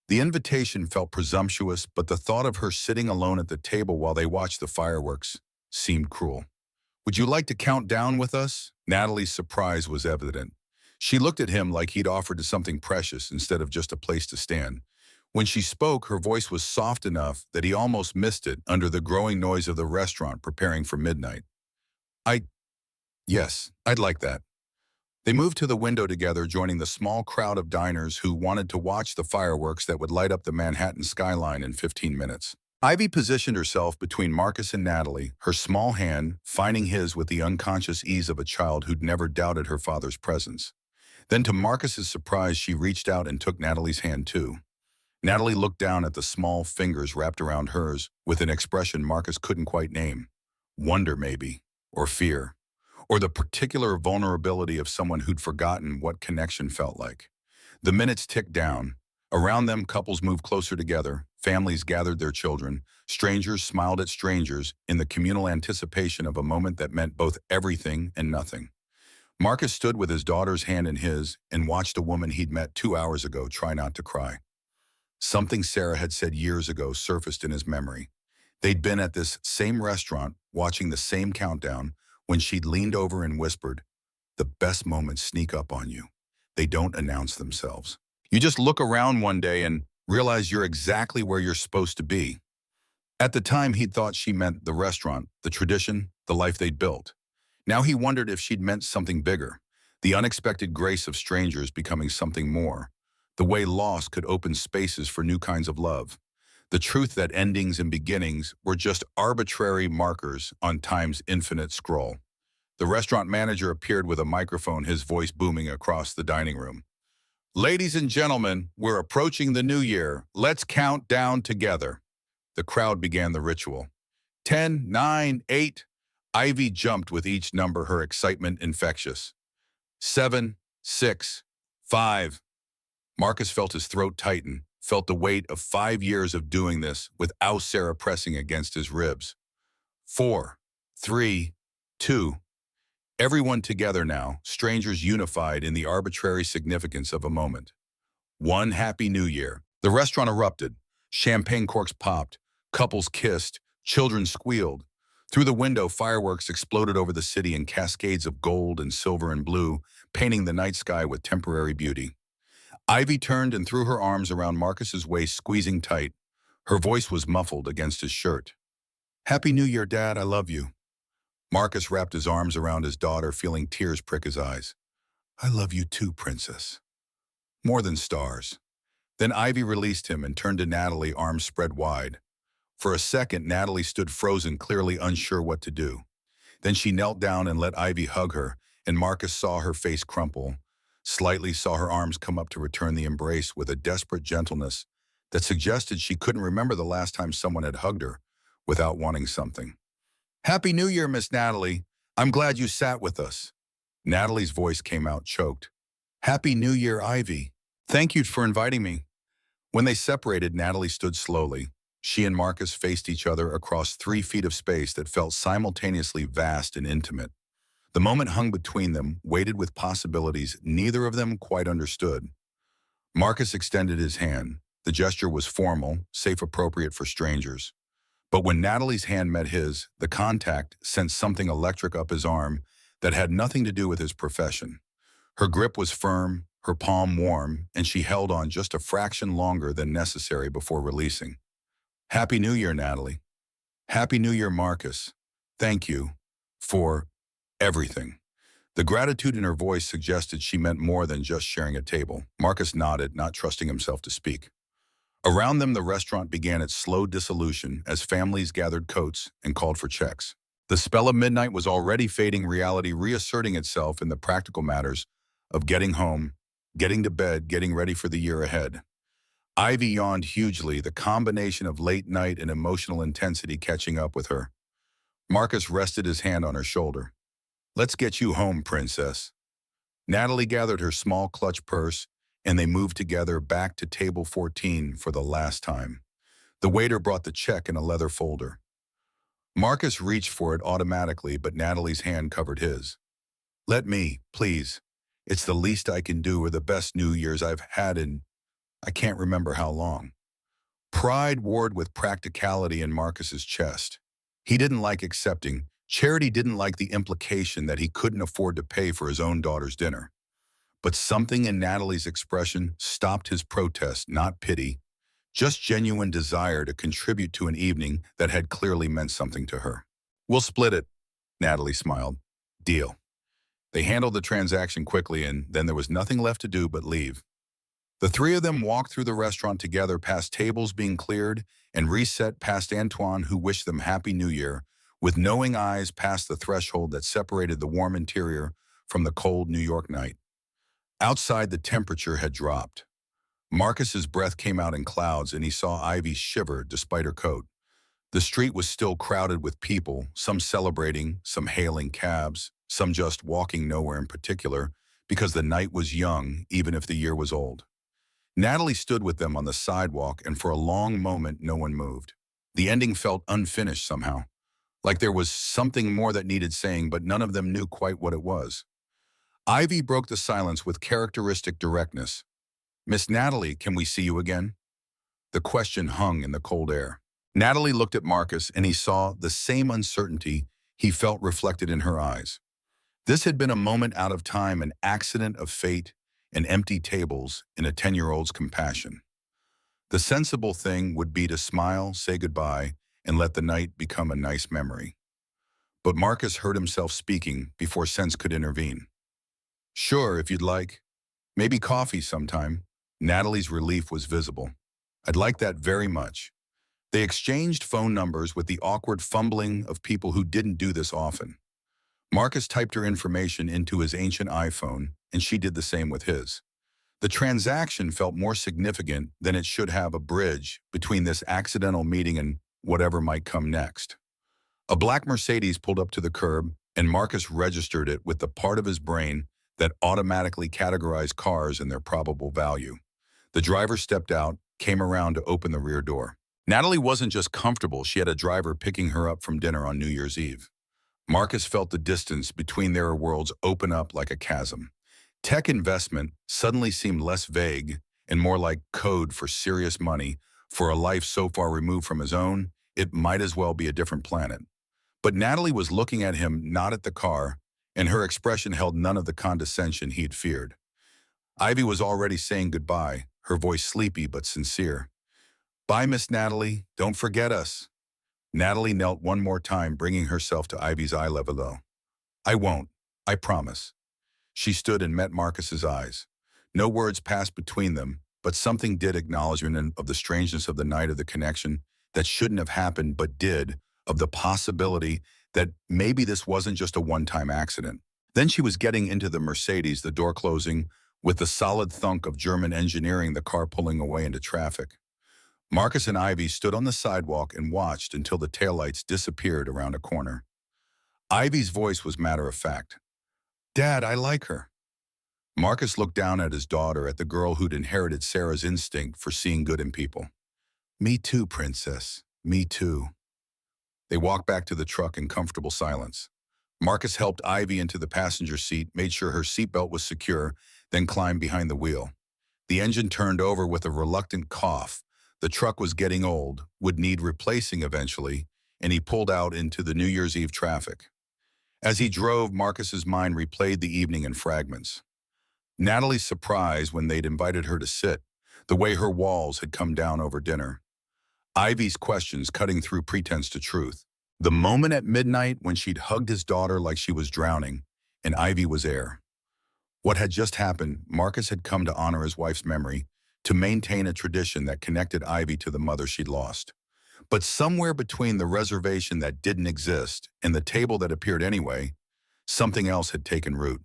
The invitation felt presumptuous, but the thought of her sitting alone at the table while they watched the fireworks seemed cruel. "Would you like to count down with us?" Natalie's surprise was evident. She looked at him like he'd offered something precious instead of just a place to stand. When she spoke, her voice was soft enough that he almost missed it under the growing noise of the restaurant preparing for midnight. "I, yes, I'd like that." They moved to the window together, joining the small crowd of diners who wanted to watch the fireworks that would light up the Manhattan skyline in 15 minutes. Ivy positioned herself between Marcus and Natalie, her small hand finding his with the unconscious ease of a child who'd never doubted her father's presence. Then, to Marcus's surprise, she reached out and took Natalie's hand too. Natalie looked down at the small fingers wrapped around hers with an expression Marcus couldn't quite name. Wonder, maybe, or fear, or the particular vulnerability of someone who'd forgotten what connection felt like. The minutes ticked down. Around them, couples moved closer together, families gathered their children, strangers smiled at strangers in the communal anticipation of a moment that meant both everything and nothing. Marcus stood with his daughter's hand in his and watched a woman he'd met 2 hours ago try not to cry. Something Sarah had said years ago surfaced in his memory. They'd been at this same restaurant, watching the same countdown, when she'd leaned over and whispered, "The best moments sneak up on you. They don't announce themselves. You just look around one day and realize you're exactly where you're supposed to be." At the time, he'd thought she meant the restaurant, the tradition, the life they'd built. Now he wondered if she'd meant something bigger, the unexpected grace of strangers becoming something more, the way loss could open spaces for new kinds of love, the truth that endings and beginnings were just arbitrary markers on time's infinite scroll. The restaurant manager appeared with a microphone, his voice booming across the dining room. "Ladies and gentlemen, we're approaching the new year. Let's count down together." The crowd began the ritual. 10, 9, 8. Ivy jumped with each number, her excitement infectious. 7, 6, 5. Marcus felt his throat tighten, felt the weight of 5 years of doing this without Sarah pressing against his ribs. 4, 3, 2. Everyone together now, strangers unified in the arbitrary significance of a moment. 1 Happy New Year. The restaurant erupted. Champagne corks popped. Couples kissed. Children squealed. Through the window, fireworks exploded over the city in cascades of gold and silver and blue, painting the night sky with temporary beauty. Ivy turned and threw her arms around Marcus's waist, squeezing tight. Her voice was muffled against his shirt. "Happy New Year, Dad, I love you." Marcus wrapped his arms around his daughter, feeling tears prick his eyes. "I love you too, Princess." More than stars. Then Ivy released him and turned to Natalie, arms spread wide. For a second, Natalie stood frozen, clearly unsure what to do. Then she knelt down and let Ivy hug her, and Marcus saw her face crumple, slightly saw her arms come up to return the embrace with a desperate gentleness that suggested she couldn't remember the last time someone had hugged her without wanting something. "Happy New Year, Miss Natalie. I'm glad you sat with us." Natalie's voice came out choked. "Happy New Year, Ivy. Thank you for inviting me." When they separated, Natalie stood slowly. She and Marcus faced each other across 3 feet of space that felt simultaneously vast and intimate. The moment hung between them, weighted with possibilities neither of them quite understood. Marcus extended his hand. The gesture was formal, safe appropriate for strangers. But when Natalie's hand met his, the contact sent something electric up his arm that had nothing to do with his profession. Her grip was firm, her palm warm, and she held on just a fraction longer than necessary before releasing. Happy New Year, Natalie. Happy New Year, Marcus. Thank you for everything. The gratitude in her voice suggested she meant more than just sharing a table. Marcus nodded, not trusting himself to speak. Around them, the restaurant began its slow dissolution as families gathered coats and called for checks. The spell of midnight was already fading, reality reasserting itself in the practical matters of getting home, getting to bed, getting ready for the year ahead. Ivy yawned hugely, the combination of late night and emotional intensity catching up with her. Marcus rested his hand on her shoulder. Let's get you home, princess. Natalie gathered her small clutch purse, and they moved together back to table 14 for the last time. The waiter brought the check in a leather folder. Marcus reached for it automatically, but Natalie's hand covered his. Let me, please. It's the least I can do, or the best New Year's I've had in I can't remember how long. Pride warred with practicality in Marcus's chest. He didn't like accepting. Charity didn't like the implication that he couldn't afford to pay for his own daughter's dinner. But something in Natalie's expression stopped his protest, not pity, just genuine desire to contribute to an evening that had clearly meant something to her. We'll split it, Natalie smiled. Deal. They handled the transaction quickly, and then there was nothing left to do but leave. The three of them walked through the restaurant together, past tables being cleared and reset, past Antoine, who wished them Happy New Year, with knowing eyes past the threshold that separated the warm interior from the cold New York night. Outside, the temperature had dropped. Marcus's breath came out in clouds, and he saw Ivy shiver despite her coat. The street was still crowded with people, some celebrating, some hailing cabs, some just walking nowhere in particular, because the night was young, even if the year was old. Natalie stood with them on the sidewalk, and for a long moment no one moved. The ending felt unfinished somehow, like there was something more that needed saying, but none of them knew quite what it was. Ivy broke the silence with characteristic directness. Miss Natalie, can we see you again? The question hung in the cold air. Natalie looked at Marcus, and he saw the same uncertainty he felt reflected in her eyes. This had been a moment out of time, an accident of fate, and empty tables in a 10-year-old's compassion. The sensible thing would be to smile, say goodbye, and let the night become a nice memory. But Marcus heard himself speaking before sense could intervene. Sure, if you'd like. Maybe coffee sometime. Natalie's relief was visible. I'd like that very much. They exchanged phone numbers with the awkward fumbling of people who didn't do this often. Marcus typed her information into his ancient iPhone, and she did the same with his. The transaction felt more significant than it should have, a bridge between this accidental meeting and whatever might come next. A black Mercedes pulled up to the curb, and Marcus registered it with the part of his brain that automatically categorized cars and their probable value. The driver stepped out, came around to open the rear door. Natalie wasn't just comfortable, she had a driver picking her up from dinner on New Year's Eve. Marcus felt the distance between their worlds open up like a chasm. Tech investment suddenly seemed less vague and more like code for serious money. For a life so far removed from his own, it might as well be a different planet. But Natalie was looking at him, not at the car, and her expression held none of the condescension he'd feared. Ivy was already saying goodbye, her voice sleepy but sincere. Bye, Miss Natalie. Don't forget us. Natalie knelt one more time, bringing herself to Ivy's eye level. I won't. I promise. She stood and met Marcus's eyes. No words passed between them, but something did, acknowledgement of the strangeness of the night, of the connection that shouldn't have happened but did, of the possibility that maybe this wasn't just a one-time accident. Then she was getting into the Mercedes, the door closing, with the solid thunk of German engineering, the car pulling away into traffic. Marcus and Ivy stood on the sidewalk and watched until the taillights disappeared around a corner. Ivy's voice was matter-of-fact. Dad, I like her. Marcus looked down at his daughter, at the girl who'd inherited Sarah's instinct for seeing good in people. Me too, princess. Me too. They walked back to the truck in comfortable silence. Marcus helped Ivy into the passenger seat, made sure her seatbelt was secure, then climbed behind the wheel. The engine turned over with a reluctant cough. The truck was getting old, would need replacing eventually, and he pulled out into the New Year's Eve traffic. As he drove, Marcus's mind replayed the evening in fragments. Natalie's surprise when they'd invited her to sit, the way her walls had come down over dinner. Ivy's questions cutting through pretense to truth. The moment at midnight when she'd hugged his daughter like she was drowning, and Ivy was air. What had just happened, Marcus had come to honor his wife's memory, to maintain a tradition that connected Ivy to the mother she'd lost. But somewhere between the reservation that didn't exist and the table that appeared anyway, something else had taken root.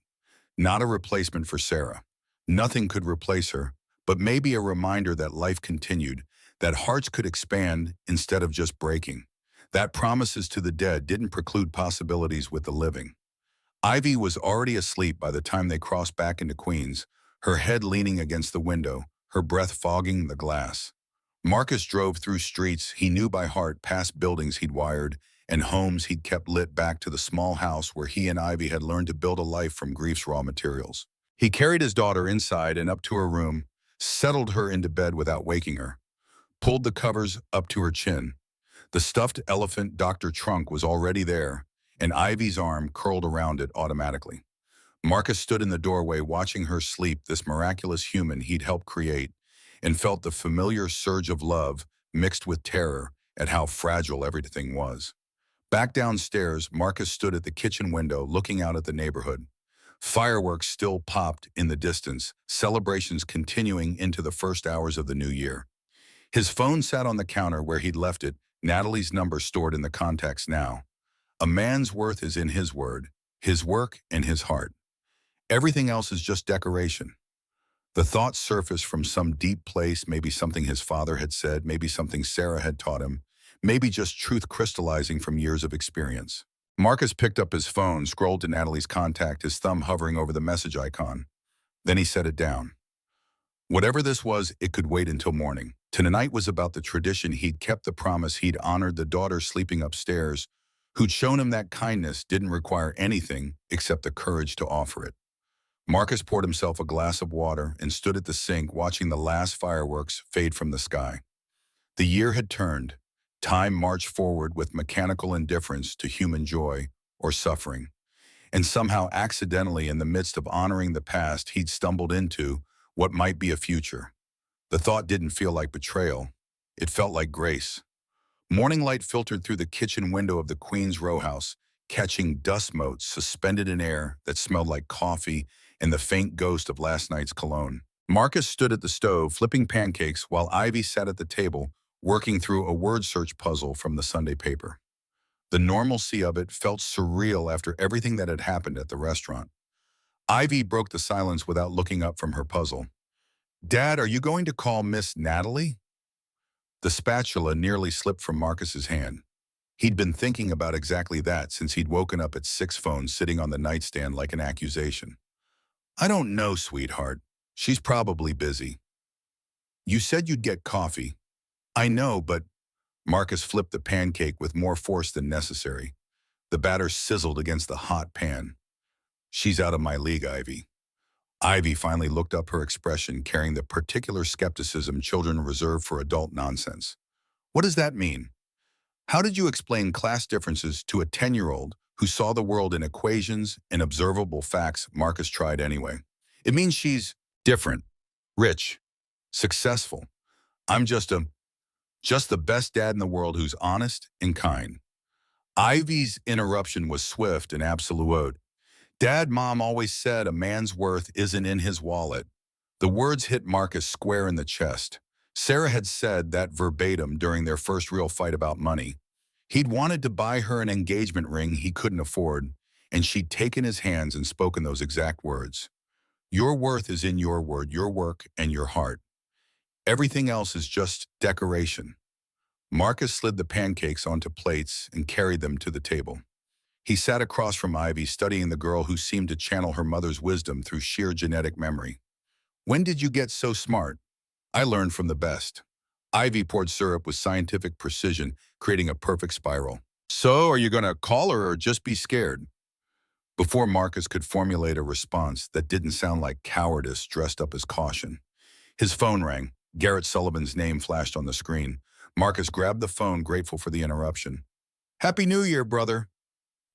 Not a replacement for Sarah. Nothing could replace her, but maybe a reminder that life continued, that hearts could expand instead of just breaking, that promises to the dead didn't preclude possibilities with the living. Ivy was already asleep by the time they crossed back into Queens, her head leaning against the window, her breath fogging the glass. Marcus drove through streets he knew by heart, past buildings he'd wired, and homes he'd kept lit, back to the small house where he and Ivy had learned to build a life from grief's raw materials. He carried his daughter inside and up to her room, settled her into bed without waking her, pulled the covers up to her chin. The stuffed elephant Dr. Trunk was already there, and Ivy's arm curled around it automatically. Marcus stood in the doorway watching her sleep, this miraculous human he'd helped create, and felt the familiar surge of love mixed with terror at how fragile everything was. Back downstairs, Marcus stood at the kitchen window looking out at the neighborhood. Fireworks still popped in the distance, celebrations continuing into the first hours of the new year. His phone sat on the counter where he'd left it, Natalie's number stored in the contacts now. A man's worth is in his word, his work, and his heart. Everything else is just decoration. The thought surfaced from some deep place, maybe something his father had said, maybe something Sarah had taught him, maybe just truth crystallizing from years of experience. Marcus picked up his phone, scrolled to Natalie's contact, his thumb hovering over the message icon. Then he set it down. Whatever this was, it could wait until morning. Tonight was about the tradition he'd kept, the promise he'd honored, the daughter sleeping upstairs, who'd shown him that kindness didn't require anything except the courage to offer it. Marcus poured himself a glass of water and stood at the sink watching the last fireworks fade from the sky. The year had turned. Time marched forward with mechanical indifference to human joy or suffering. And somehow, accidentally, in the midst of honoring the past, he'd stumbled into what might be a future. The thought didn't feel like betrayal. It felt like grace. Morning light filtered through the kitchen window of the Queens row house, catching dust motes suspended in air that smelled like coffee and the faint ghost of last night's cologne. Marcus stood at the stove, flipping pancakes, while Ivy sat at the table, working through a word search puzzle from the Sunday paper. The normalcy of it felt surreal after everything that had happened at the restaurant. Ivy broke the silence without looking up from her puzzle. "Dad, are you going to call Miss Natalie?" The spatula nearly slipped from Marcus's hand. He'd been thinking about exactly that since he'd woken up at 6 phones sitting on the nightstand like an accusation. "I don't know, sweetheart. She's probably busy." "You said you'd get coffee." "I know, but—" Marcus flipped the pancake with more force than necessary. The batter sizzled against the hot pan. "She's out of my league, Ivy." Ivy finally looked up, her expression carrying the particular skepticism children reserve for adult nonsense. "What does that mean? How did you explain class differences to a 10-year-old who saw the world in equations and observable facts?" Marcus tried anyway. "It means she's different, rich, successful. I'm just the best dad in the world who's honest and kind." Ivy's interruption was swift and absolute. "Dad, Mom always said a man's worth isn't in his wallet." The words hit Marcus square in the chest. Sarah had said that verbatim during their first real fight about money. He'd wanted to buy her an engagement ring he couldn't afford, and she'd taken his hands and spoken those exact words. "Your worth is in your word, your work, and your heart. Everything else is just decoration." Marcus slid the pancakes onto plates and carried them to the table. He sat across from Ivy, studying the girl who seemed to channel her mother's wisdom through sheer genetic memory. "When did you get so smart?" "I learned from the best." Ivy poured syrup with scientific precision, creating a perfect spiral. "So, are you going to call her or just be scared?" Before Marcus could formulate a response that didn't sound like cowardice dressed up as caution, his phone rang. Garrett Sullivan's name flashed on the screen. Marcus grabbed the phone, grateful for the interruption. "Happy New Year, brother.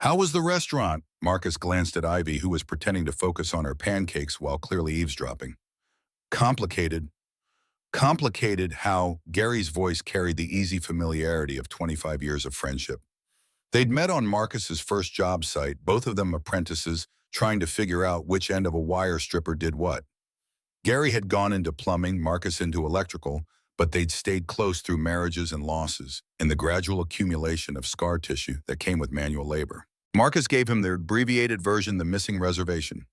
How was the restaurant?" Marcus glanced at Ivy, who was pretending to focus on her pancakes while clearly eavesdropping. Complicated. Complicated how Gary's voice carried the easy familiarity of 25 years of friendship. They'd met on Marcus's first job site, both of them apprentices, trying to figure out which end of a wire stripper did what. Gary had gone into plumbing, Marcus into electrical, but they'd stayed close through marriages and losses and the gradual accumulation of scar tissue that came with manual labor. Marcus gave him the abbreviated version, the missing reservation.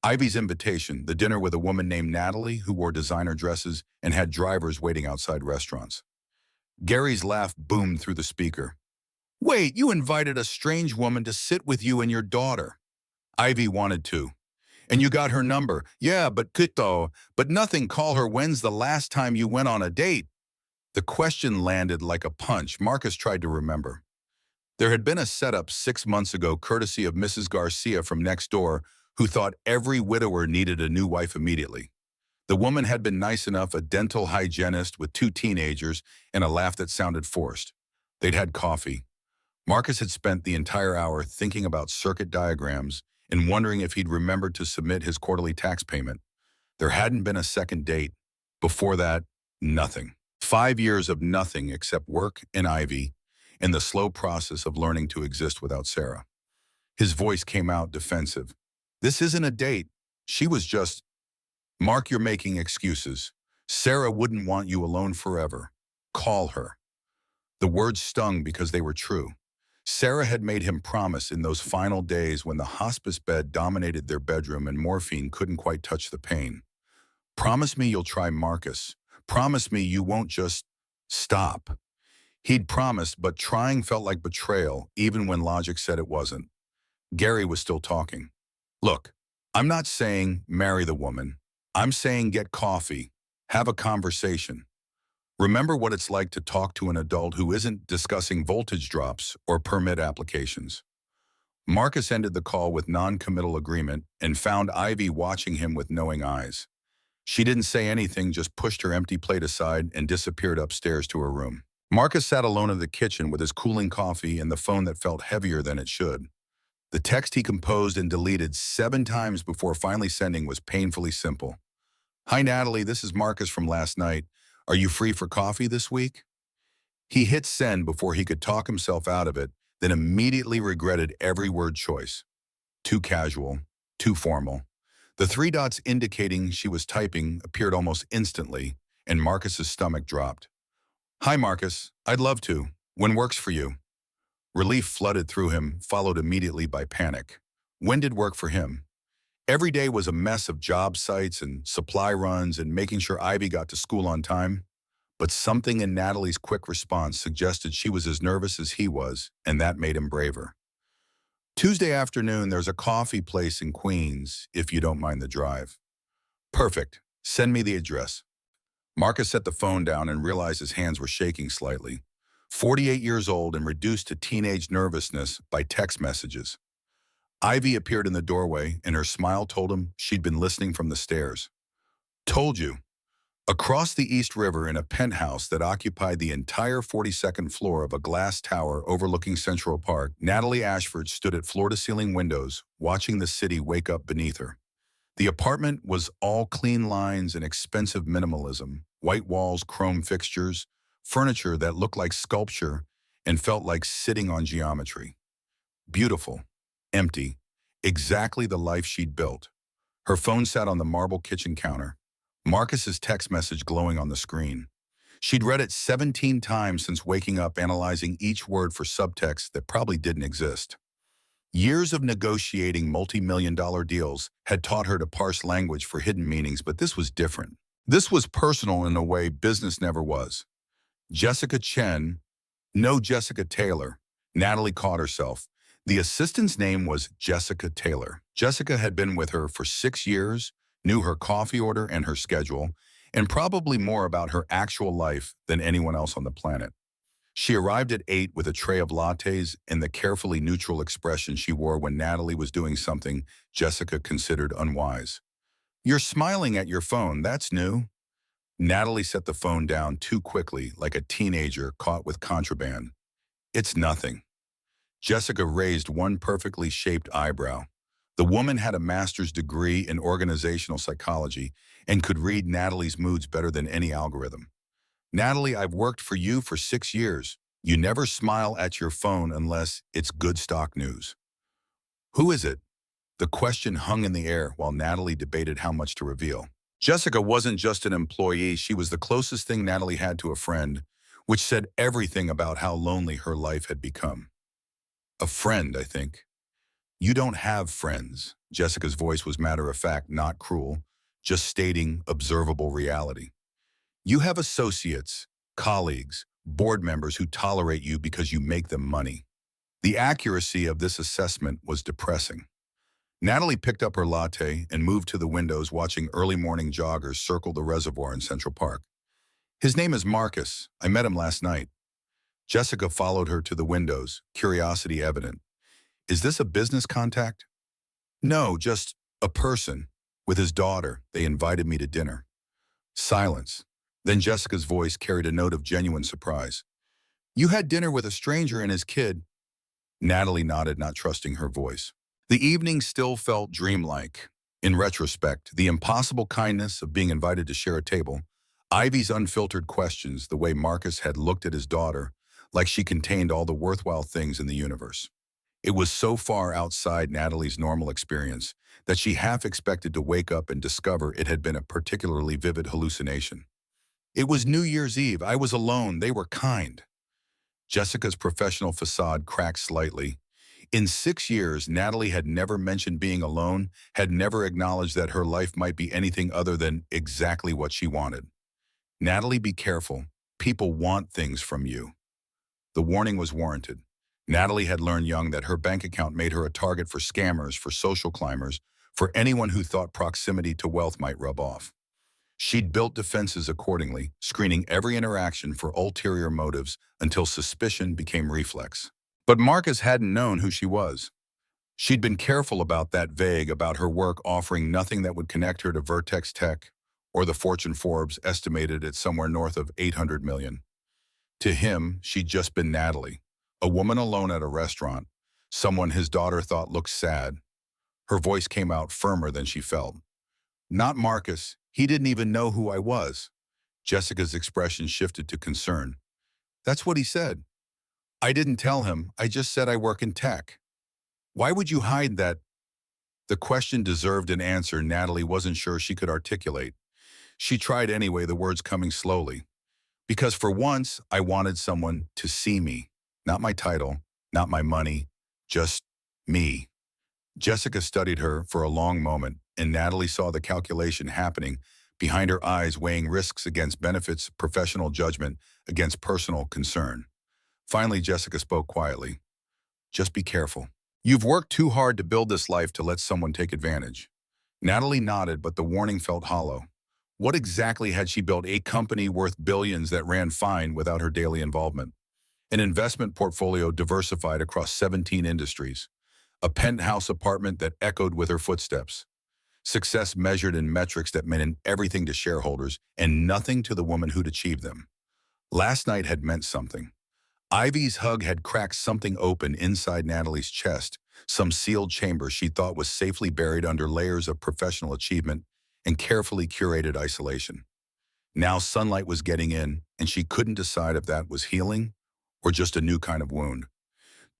Ivy's invitation, the dinner with a woman named Natalie who wore designer dresses and had drivers waiting outside restaurants. Gary's laugh boomed through the speaker. "Wait, you invited a strange woman to sit with you and your daughter." Ivy wanted to. "And you got her number." "Yeah, but Kito, but nothing. Call her. When's the last time you went on a date?" The question landed like a punch. Marcus tried to remember. There had been a setup 6 months ago, courtesy of Mrs. Garcia from next door, who thought every widower needed a new wife immediately. The woman had been nice enough, a dental hygienist with 2 teenagers and a laugh that sounded forced. They'd had coffee. Marcus had spent the entire hour thinking about circuit diagrams and wondering if he'd remembered to submit his quarterly tax payment. There hadn't been a second date. Before that, nothing. 5 years of nothing except work and Ivy, and the slow process of learning to exist without Sarah. His voice came out defensive. "This isn't a date. She was just..." "Mark, you're making excuses. Sarah wouldn't want you alone forever. Call her." The words stung because they were true. Sarah had made him promise in those final days when the hospice bed dominated their bedroom and morphine couldn't quite touch the pain. "Promise me you'll try Marcus. Promise me you won't just stop." He'd promised, but trying felt like betrayal, even when logic said it wasn't. Gary was still talking. "Look, I'm not saying marry the woman. I'm saying get coffee, have a conversation. Remember what it's like to talk to an adult who isn't discussing voltage drops or permit applications." Marcus ended the call with non-committal agreement and found Ivy watching him with knowing eyes. She didn't say anything, just pushed her empty plate aside and disappeared upstairs to her room. Marcus sat alone in the kitchen with his cooling coffee and the phone that felt heavier than it should. The text he composed and deleted 7 times before finally sending was painfully simple. "Hi, Natalie, this is Marcus from last night. Are you free for coffee this week?" He hit send before he could talk himself out of it, then immediately regretted every word choice. Too casual, too formal. The 3 dots indicating she was typing appeared almost instantly, and Marcus's stomach dropped. "Hi, Marcus. I'd love to. When works for you?" Relief flooded through him, followed immediately by panic. When did work for him? Every day was a mess of job sites and supply runs and making sure Ivy got to school on time. But something in Natalie's quick response suggested she was as nervous as he was, and that made him braver. "Tuesday afternoon, there's a coffee place in Queens, if you don't mind the drive." "Perfect. Send me the address." Marcus set the phone down and realized his hands were shaking slightly. 48 years old and reduced to teenage nervousness by text messages. Ivy appeared in the doorway, and her smile told him she'd been listening from the stairs. "Told you." Across the East River in a penthouse that occupied the entire 42nd floor of a glass tower overlooking Central Park, Natalie Ashford stood at floor-to-ceiling windows, watching the city wake up beneath her. The apartment was all clean lines and expensive minimalism, white walls, chrome fixtures, furniture that looked like sculpture and felt like sitting on geometry. Beautiful, empty, exactly the life she'd built. Her phone sat on the marble kitchen counter, Marcus's text message glowing on the screen. She'd read it 17 times since waking up, analyzing each word for subtext that probably didn't exist. Years of negotiating multi-million-dollar deals had taught her to parse language for hidden meanings, but this was different. This was personal in a way business never was. Jessica Chen, no Jessica Taylor. Natalie caught herself. The assistant's name was Jessica Taylor. Jessica had been with her for 6 years, knew her coffee order and her schedule, and probably more about her actual life than anyone else on the planet. She arrived at 8 with a tray of lattes and the carefully neutral expression she wore when Natalie was doing something Jessica considered unwise. "You're smiling at your phone, that's new." Natalie set the phone down too quickly, like a teenager caught with contraband. "It's nothing." Jessica raised one perfectly shaped eyebrow. The woman had a master's degree in organizational psychology and could read Natalie's moods better than any algorithm. "Natalie, I've worked for you for 6 years. You never smile at your phone unless it's good stock news." "Who is it?" The question hung in the air while Natalie debated how much to reveal. Jessica wasn't just an employee, she was the closest thing Natalie had to a friend, which said everything about how lonely her life had become. "A friend, I think." "You don't have friends." Jessica's voice was matter-of-fact, not cruel, just stating observable reality. "You have associates, colleagues, board members who tolerate you because you make them money." The accuracy of this assessment was depressing. Natalie picked up her latte and moved to the windows, watching early morning joggers circle the reservoir in Central Park. "His name is Marcus. I met him last night." Jessica followed her to the windows, curiosity evident. "Is this a business contact?" "No, just a person. With his daughter, they invited me to dinner." Silence. Then Jessica's voice carried a note of genuine surprise. "You had dinner with a stranger and his kid?" Natalie nodded, not trusting her voice. The evening still felt dreamlike. In retrospect, the impossible kindness of being invited to share a table, Ivy's unfiltered questions, the way Marcus had looked at his daughter, like she contained all the worthwhile things in the universe. It was so far outside Natalie's normal experience that she half expected to wake up and discover it had been a particularly vivid hallucination. "It was New Year's Eve. I was alone. They were kind." Jessica's professional facade cracked slightly. In 6 years, Natalie had never mentioned being alone, had never acknowledged that her life might be anything other than exactly what she wanted. "Natalie, be careful. People want things from you." The warning was warranted. Natalie had learned young that her bank account made her a target for scammers, for social climbers, for anyone who thought proximity to wealth might rub off. She'd built defenses accordingly, screening every interaction for ulterior motives until suspicion became reflex. But Marcus hadn't known who she was. She'd been careful about that, vague about her work, offering nothing that would connect her to Vertex Tech or the Fortune Forbes estimated at somewhere north of 800 million. To him, she'd just been Natalie, a woman alone at a restaurant, someone his daughter thought looked sad. Her voice came out firmer than she felt. "Not Marcus. He didn't even know who I was." Jessica's expression shifted to concern. "That's what he said." "I didn't tell him. I just said I work in tech." "Why would you hide that?" The question deserved an answer Natalie wasn't sure she could articulate. She tried anyway, the words coming slowly. "Because for once, I wanted someone to see me. Not my title, not my money, just me." Jessica studied her for a long moment, and Natalie saw the calculation happening behind her eyes, weighing risks against benefits, professional judgment against personal concern. Finally, Jessica spoke quietly. "Just be careful. You've worked too hard to build this life to let someone take advantage." Natalie nodded, but the warning felt hollow. What exactly had she built? A company worth billions that ran fine without her daily involvement. An investment portfolio diversified across 17 industries. A penthouse apartment that echoed with her footsteps. Success measured in metrics that meant everything to shareholders and nothing to the woman who'd achieved them. Last night had meant something. Ivy's hug had cracked something open inside Natalie's chest, some sealed chamber she thought was safely buried under layers of professional achievement and carefully curated isolation. Now sunlight was getting in, and she couldn't decide if that was healing or just a new kind of wound.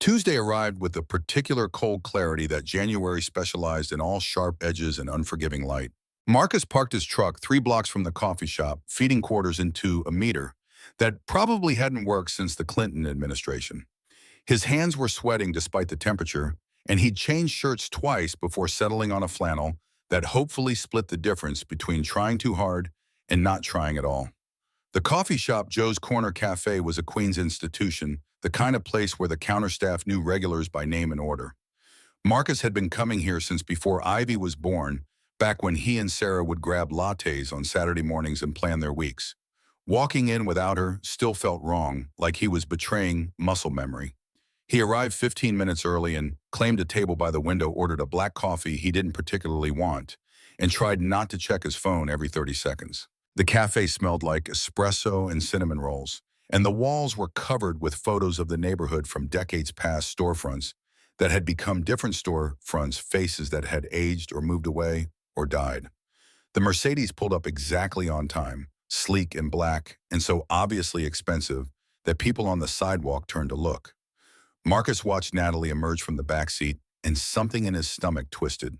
Tuesday arrived with the particular cold clarity that January specialized in, all sharp edges and unforgiving light. Marcus parked his truck 3 blocks from the coffee shop, feeding quarters into a meter that probably hadn't worked since the Clinton administration. His hands were sweating despite the temperature, and he'd changed shirts twice before settling on a flannel that hopefully split the difference between trying too hard and not trying at all. The coffee shop, Joe's Corner Cafe, was a Queens institution, the kind of place where the counter staff knew regulars by name and order. Marcus had been coming here since before Ivy was born, back when he and Sarah would grab lattes on Saturday mornings and plan their weeks. Walking in without her still felt wrong, like he was betraying muscle memory. He arrived 15 minutes early and claimed a table by the window, ordered a black coffee he didn't particularly want, and tried not to check his phone every 30 seconds. The cafe smelled like espresso and cinnamon rolls, and the walls were covered with photos of the neighborhood from decades past, storefronts that had become different storefronts, faces that had aged or moved away or died. The Mercedes pulled up exactly on time, sleek and black, and so obviously expensive that people on the sidewalk turned to look. Marcus watched Natalie emerge from the back seat, and something in his stomach twisted.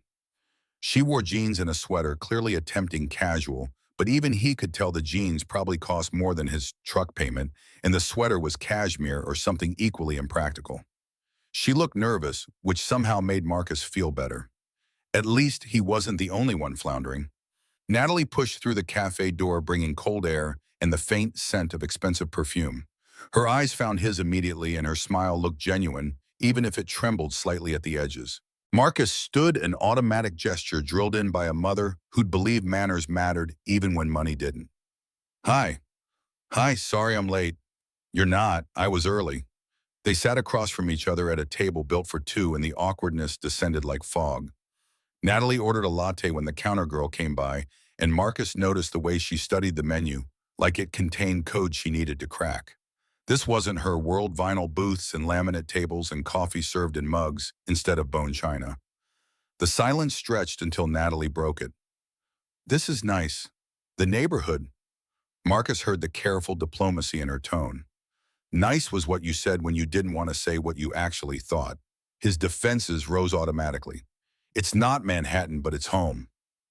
She wore jeans and a sweater, clearly attempting casual, but even he could tell the jeans probably cost more than his truck payment, and the sweater was cashmere or something equally impractical. She looked nervous, which somehow made Marcus feel better. At least he wasn't the only one floundering. Natalie pushed through the cafe door, bringing cold air and the faint scent of expensive perfume. Her eyes found his immediately, and her smile looked genuine, even if it trembled slightly at the edges. Marcus stood, an automatic gesture drilled in by a mother who'd believed manners mattered even when money didn't. Hi. Hi, sorry I'm late. You're not. I was early. They sat across from each other at a table built for two, and the awkwardness descended like fog. Natalie ordered a latte when the counter girl came by, and Marcus noticed the way she studied the menu, like it contained code she needed to crack. This wasn't her world, vinyl booths and laminate tables and coffee served in mugs instead of bone china. The silence stretched until Natalie broke it. This is nice. The neighborhood. Marcus heard the careful diplomacy in her tone. Nice was what you said when you didn't want to say what you actually thought. His defenses rose automatically. It's not Manhattan, but it's home.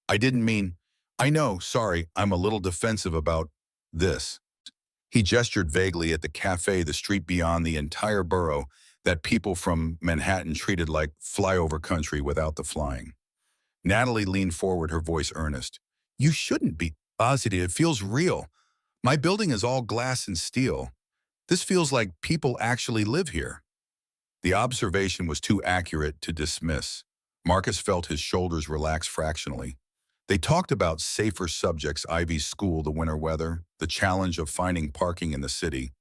I didn't mean, I know, sorry, I'm a little defensive about this. He gestured vaguely at the cafe, the street beyond, the entire borough that people from Manhattan treated like flyover country without the flying. Natalie leaned forward, her voice earnest. You shouldn't be positive. It feels real. My building is all glass and steel. This feels like people actually live here. The observation was too accurate to dismiss. Marcus felt his shoulders relax fractionally. They talked about safer subjects: Ivy's school, the winter weather, the challenge of finding parking in the city.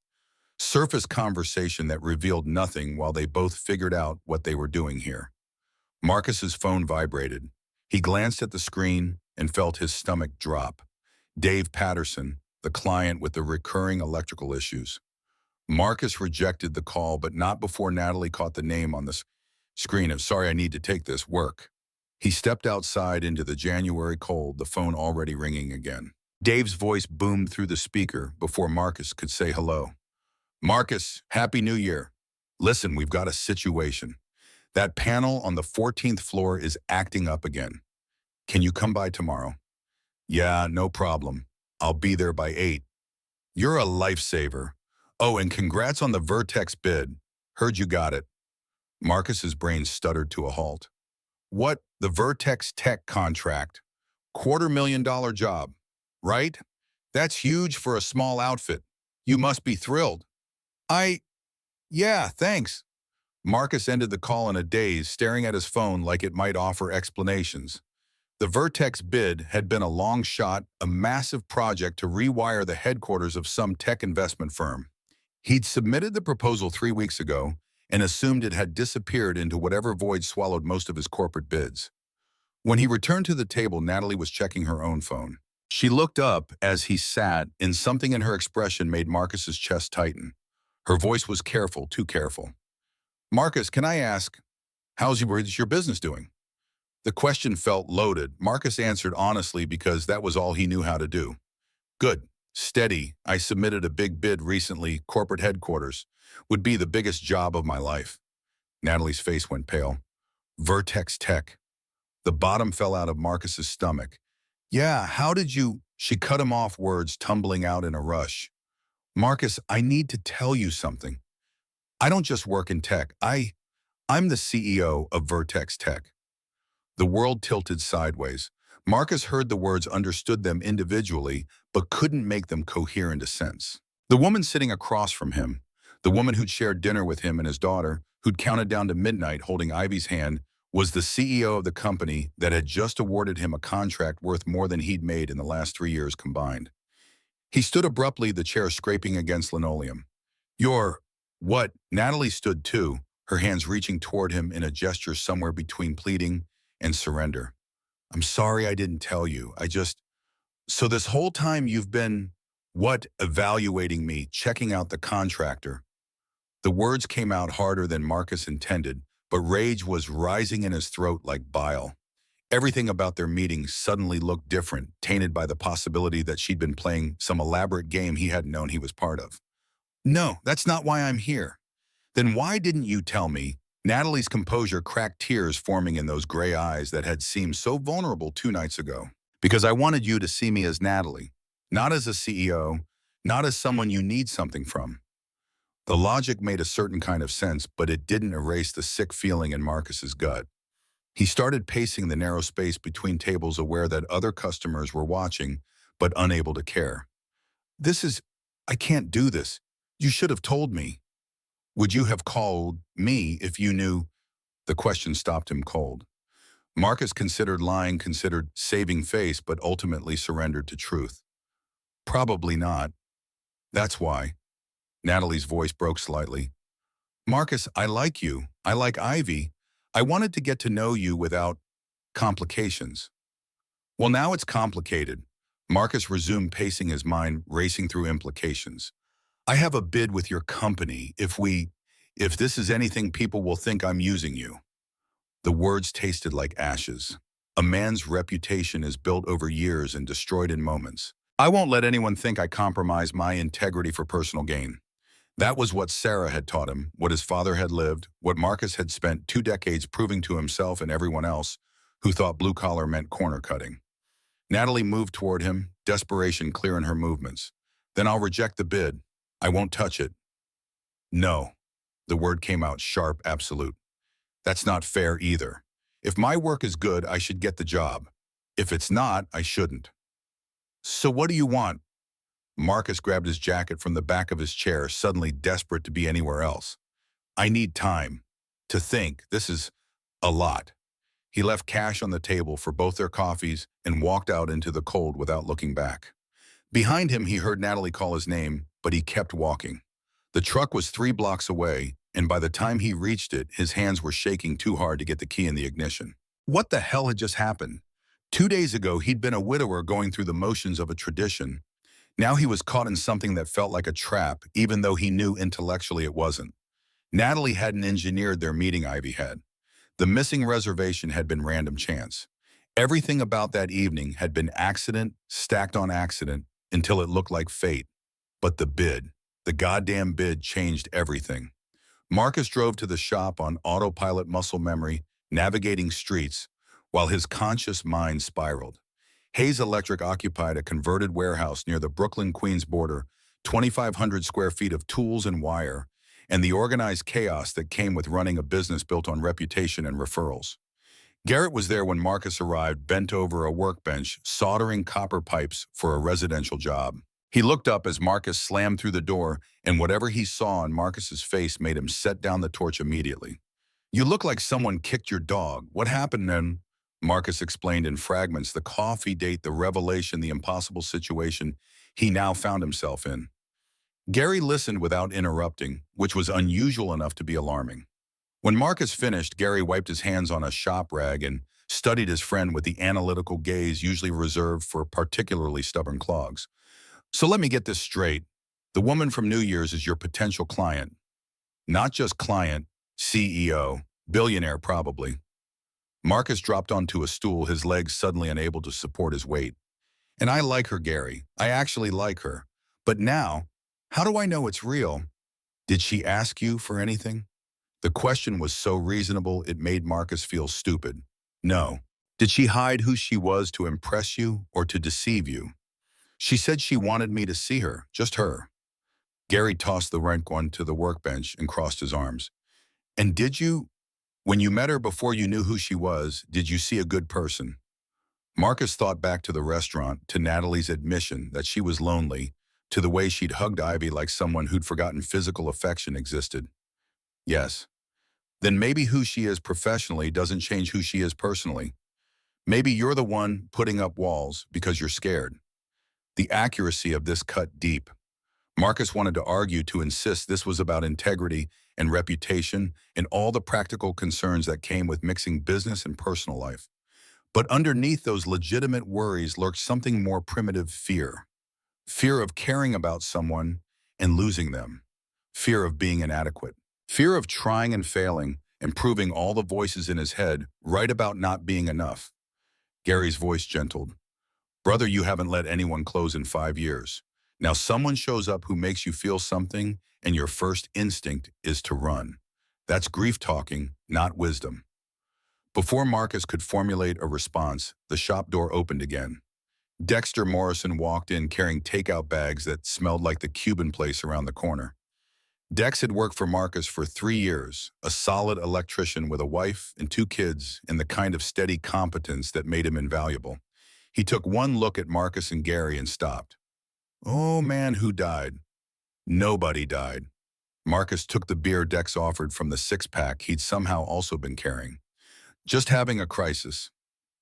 Surface conversation that revealed nothing while they both figured out what they were doing here. Marcus's phone vibrated. He glanced at the screen and felt his stomach drop. Dave Patterson, the client with the recurring electrical issues. Marcus rejected the call, but not before Natalie caught the name on the screen of, sorry, I need to take this, work. He stepped outside into the January cold, the phone already ringing again. Dave's voice boomed through the speaker before Marcus could say hello. Marcus, Happy New Year. Listen, we've got a situation. That panel on the 14th floor is acting up again. Can you come by tomorrow? Yeah, no problem. I'll be there by 8. You're a lifesaver. Oh, and congrats on the Vertex bid. Heard you got it. Marcus's brain stuttered to a halt. What? The Vertex Tech contract? $250,000 job, right? That's huge for a small outfit. You must be thrilled. Yeah, thanks. Marcus ended the call in a daze, staring at his phone like it might offer explanations. The Vertex bid had been a long shot, a massive project to rewire the headquarters of some tech investment firm. He'd submitted the proposal 3 weeks ago and assumed it had disappeared into whatever void swallowed most of his corporate bids. When he returned to the table, Natalie was checking her own phone. She looked up as he sat, and something in her expression made Marcus's chest tighten. Her voice was careful, too careful. Marcus, can I ask, how's your business doing? The question felt loaded. Marcus answered honestly because that was all he knew how to do. Good. Steady. I submitted a big bid recently. Corporate headquarters. Would be the biggest job of my life. Natalie's face went pale. Vertex Tech. The bottom fell out of Marcus's stomach. Yeah, how did you... She cut him off, words tumbling out in a rush. Marcus, I need to tell you something. I don't just work in tech. I'm the CEO of Vertex Tech. The world tilted sideways. Marcus heard the words, understood them individually, but couldn't make them coherent a sense. The woman sitting across from him, the woman who'd shared dinner with him and his daughter, who'd counted down to midnight holding Ivy's hand, was the CEO of the company that had just awarded him a contract worth more than he'd made in the last 3 years combined. He stood abruptly, the chair scraping against linoleum. You're... What? Natalie stood too, her hands reaching toward him in a gesture somewhere between pleading and surrender. I'm sorry I didn't tell you. So this whole time you've been... What? Evaluating me, checking out the contractor. The words came out harder than Marcus intended, but rage was rising in his throat like bile. Everything about their meeting suddenly looked different, tainted by the possibility that she'd been playing some elaborate game he hadn't known he was part of. No, that's not why I'm here. Then why didn't you tell me? Natalie's composure cracked, tears forming in those gray eyes that had seemed so vulnerable 2 nights ago. Because I wanted you to see me as Natalie, not as a CEO, not as someone you need something from. The logic made a certain kind of sense, but it didn't erase the sick feeling in Marcus's gut. He started pacing the narrow space between tables, aware that other customers were watching, but unable to care. I can't do this. You should have told me. Would you have called me if you knew? The question stopped him cold. Marcus considered lying, considered saving face, but ultimately surrendered to truth. Probably not. That's why. Natalie's voice broke slightly. Marcus, I like you. I like Ivy. I wanted to get to know you without complications. Well, now it's complicated. Marcus resumed, pacing, his mind racing through implications. I have a bid with your company. If this is anything, people will think I'm using you. The words tasted like ashes. A man's reputation is built over years and destroyed in moments. I won't let anyone think I compromise my integrity for personal gain. That was what Sarah had taught him, what his father had lived, what Marcus had spent 2 decades proving to himself and everyone else who thought blue collar meant corner cutting. Natalie moved toward him, desperation clear in her movements. Then I'll reject the bid. I won't touch it. No. The word came out sharp, absolute. That's not fair either. If my work is good, I should get the job. If it's not, I shouldn't. So what do you want? Marcus grabbed his jacket from the back of his chair, suddenly desperate to be anywhere else. I need time. To think. This is a lot. He left cash on the table for both their coffees and walked out into the cold without looking back. Behind him, he heard Natalie call his name, but he kept walking. The truck was 3 blocks away, and by the time he reached it, his hands were shaking too hard to get the key in the ignition. What the hell had just happened? 2 days ago, he'd been a widower going through the motions of a tradition. Now he was caught in something that felt like a trap, even though he knew intellectually it wasn't. Natalie hadn't engineered their meeting, Ivy had. The missing reservation had been random chance. Everything about that evening had been accident, stacked on accident, until it looked like fate. But the goddamn bid changed everything. Marcus drove to the shop on autopilot muscle memory, navigating streets, while his conscious mind spiraled. Hayes Electric occupied a converted warehouse near the Brooklyn-Queens border, 2,500 square feet of tools and wire, and the organized chaos that came with running a business built on reputation and referrals. Garrett was there when Marcus arrived, bent over a workbench, soldering copper pipes for a residential job. He looked up as Marcus slammed through the door, and whatever he saw on Marcus's face made him set down the torch immediately. You look like someone kicked your dog. What happened then? Marcus explained in fragments, the coffee date, the revelation, the impossible situation he now found himself in. Gary listened without interrupting, which was unusual enough to be alarming. When Marcus finished, Gary wiped his hands on a shop rag and studied his friend with the analytical gaze usually reserved for particularly stubborn clogs. So let me get this straight. The woman from New Year's is your potential client. Not just client, CEO, billionaire probably. Marcus dropped onto a stool, his legs suddenly unable to support his weight. And I like her, Gary. I actually like her. But now, how do I know it's real? Did she ask you for anything? The question was so reasonable it made Marcus feel stupid. No. Did she hide who she was to impress you or to deceive you? She said she wanted me to see her, just her. Gary tossed the rank one to the workbench and crossed his arms. And did you, when you met her before you knew who she was, did you see a good person? Marcus thought back to the restaurant, to Natalie's admission that she was lonely, to the way she'd hugged Ivy like someone who'd forgotten physical affection existed. Yes. Then maybe who she is professionally doesn't change who she is personally. Maybe you're the one putting up walls because you're scared. The accuracy of this cut deep. Marcus wanted to argue to insist this was about integrity and reputation and all the practical concerns that came with mixing business and personal life. But underneath those legitimate worries lurked something more primitive: fear. Fear of caring about someone and losing them. Fear of being inadequate. Fear of trying and failing and proving all the voices in his head right about not being enough. Gary's voice gentled. Brother, you haven't let anyone close in 5 years. Now someone shows up who makes you feel something, and your first instinct is to run. That's grief talking, not wisdom. Before Marcus could formulate a response, the shop door opened again. Dexter Morrison walked in carrying takeout bags that smelled like the Cuban place around the corner. Dex had worked for Marcus for 3 years, a solid electrician with a wife and 2 kids and the kind of steady competence that made him invaluable. He took one look at Marcus and Gary and stopped. Oh man, who died? Nobody died. Marcus took the beer Dex offered from the six-pack he'd somehow also been carrying. Just having a crisis.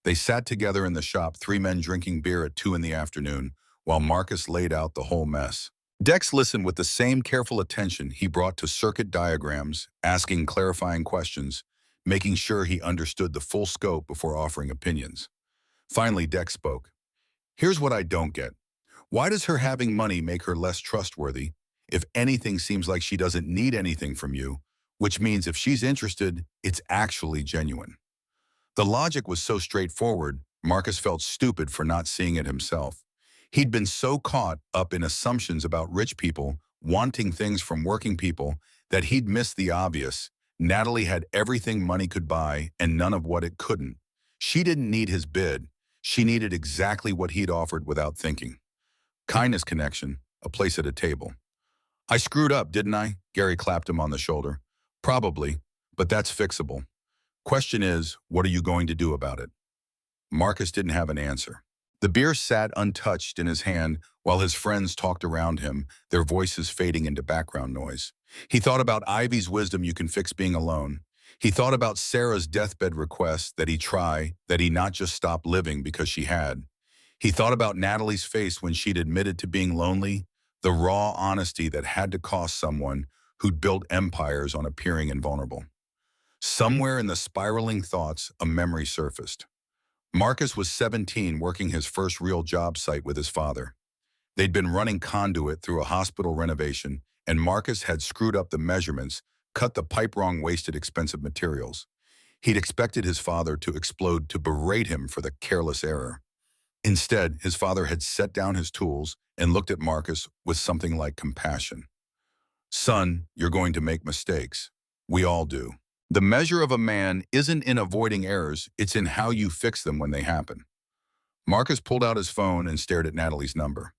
They sat together in the shop, 3 men drinking beer at 2 in the afternoon, while Marcus laid out the whole mess. Dex listened with the same careful attention he brought to circuit diagrams, asking clarifying questions, making sure he understood the full scope before offering opinions. Finally, Dex spoke. Here's what I don't get. Why does her having money make her less trustworthy? If anything, seems like she doesn't need anything from you, which means if she's interested, it's actually genuine. The logic was so straightforward, Marcus felt stupid for not seeing it himself. He'd been so caught up in assumptions about rich people wanting things from working people that he'd missed the obvious. Natalie had everything money could buy and none of what it couldn't. She didn't need his bid. She needed exactly what he'd offered without thinking. Kindness, connection, a place at a table. I screwed up, didn't I? Gary clapped him on the shoulder. Probably, but that's fixable. Question is, what are you going to do about it? Marcus didn't have an answer. The beer sat untouched in his hand while his friends talked around him, their voices fading into background noise. He thought about Ivy's wisdom: you can fix being alone. He thought about Sarah's deathbed request that he not just stop living because she had. He thought about Natalie's face when she'd admitted to being lonely, the raw honesty that had to cost someone who'd built empires on appearing invulnerable. Somewhere in the spiraling thoughts, a memory surfaced. Marcus was 17, working his first real job site with his father. They'd been running conduit through a hospital renovation, and Marcus had screwed up the measurements, cut the pipe wrong, wasted expensive materials. He'd expected his father to explode, to berate him for the careless error. Instead, his father had set down his tools and looked at Marcus with something like compassion. Son, you're going to make mistakes. We all do. The measure of a man isn't in avoiding errors, it's in how you fix them when they happen. Marcus pulled out his phone and stared at Natalie's number.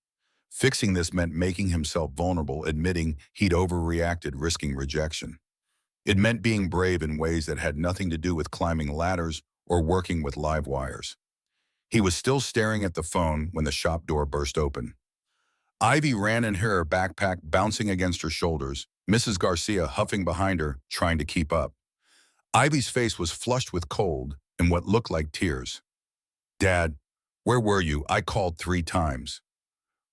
Fixing this meant making himself vulnerable, admitting he'd overreacted, risking rejection. It meant being brave in ways that had nothing to do with climbing ladders or working with live wires. He was still staring at the phone when the shop door burst open. Ivy ran in, her backpack bouncing against her shoulders, Mrs. Garcia huffing behind her, trying to keep up. Ivy's face was flushed with cold and what looked like tears. Dad, where were you? I called 3 times.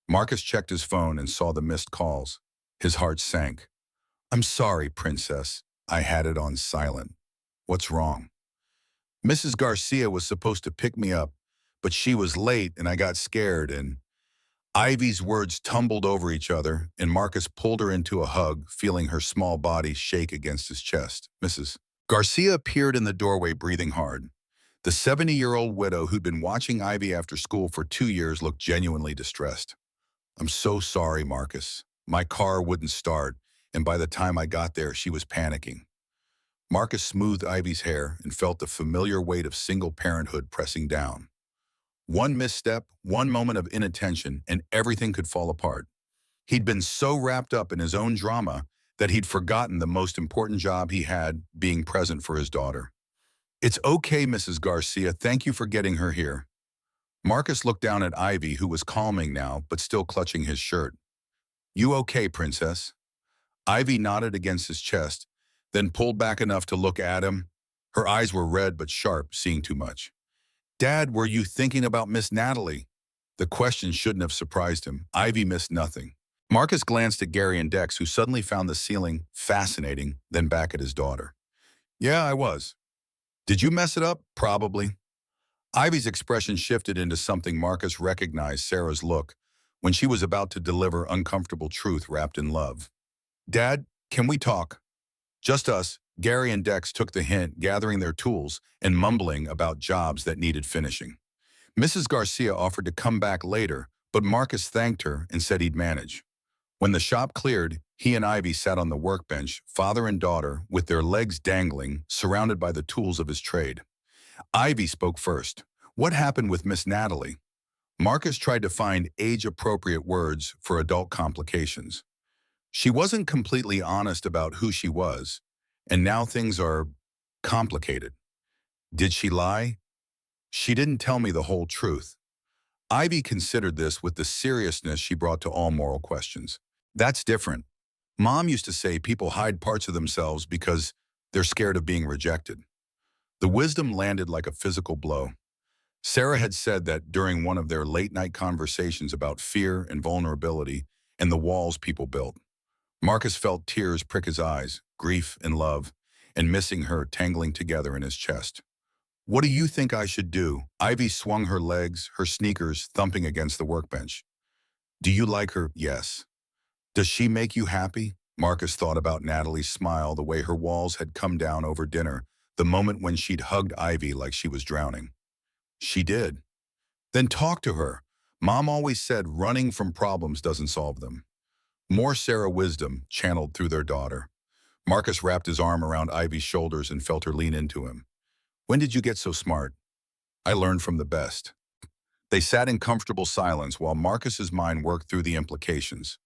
Marcus checked his phone and saw the missed calls. His heart sank. I'm sorry, Princess. I had it on silent. What's wrong? Mrs. Garcia was supposed to pick me up, but she was late and I got scared and... Ivy's words tumbled over each other and Marcus pulled her into a hug, feeling her small body shake against his chest. Mrs. Garcia appeared in the doorway, breathing hard. The 70-year-old widow who'd been watching Ivy after school for 2 years looked genuinely distressed. I'm so sorry, Marcus. My car wouldn't start, and by the time I got there, she was panicking. Marcus smoothed Ivy's hair and felt the familiar weight of single parenthood pressing down. One misstep, one moment of inattention, and everything could fall apart. He'd been so wrapped up in his own drama that he'd forgotten the most important job he had, being present for his daughter. It's okay, Mrs. Garcia. Thank you for getting her here. Marcus looked down at Ivy, who was calming now, but still clutching his shirt. You okay, Princess? Ivy nodded against his chest, then pulled back enough to look at him. Her eyes were red but sharp, seeing too much. Dad, were you thinking about Miss Natalie? The question shouldn't have surprised him. Ivy missed nothing. Marcus glanced at Gary and Dex, who suddenly found the ceiling fascinating, then back at his daughter. Yeah, I was. Did you mess it up? Probably. Ivy's expression shifted into something Marcus recognized Sarah's look when she was about to deliver uncomfortable truth wrapped in love. Dad, can we talk? Just us. Gary and Dex took the hint, gathering their tools and mumbling about jobs that needed finishing. Mrs. Garcia offered to come back later, but Marcus thanked her and said he'd manage. When the shop cleared, he and Ivy sat on the workbench, father and daughter, with their legs dangling, surrounded by the tools of his trade. Ivy spoke first. What happened with Miss Natalie? Marcus tried to find age-appropriate words for adult complications. She wasn't completely honest about who she was, and now things are complicated. Did she lie? She didn't tell me the whole truth. Ivy considered this with the seriousness she brought to all moral questions. That's different. Mom used to say people hide parts of themselves because they're scared of being rejected. The wisdom landed like a physical blow. Sarah had said that during one of their late-night conversations about fear and vulnerability and the walls people built. Marcus felt tears prick his eyes, grief and love, and missing her tangling together in his chest. What do you think I should do? Ivy swung her legs, her sneakers thumping against the workbench. Do you like her? Yes. Does she make you happy? Marcus thought about Natalie's smile, the way her walls had come down over dinner, the moment when she'd hugged Ivy like she was drowning. She did. Then talk to her. Mom always said running from problems doesn't solve them. More Sarah wisdom channeled through their daughter. Marcus wrapped his arm around Ivy's shoulders and felt her lean into him. When did you get so smart? I learned from the best. They sat in comfortable silence while Marcus's mind worked through the implications.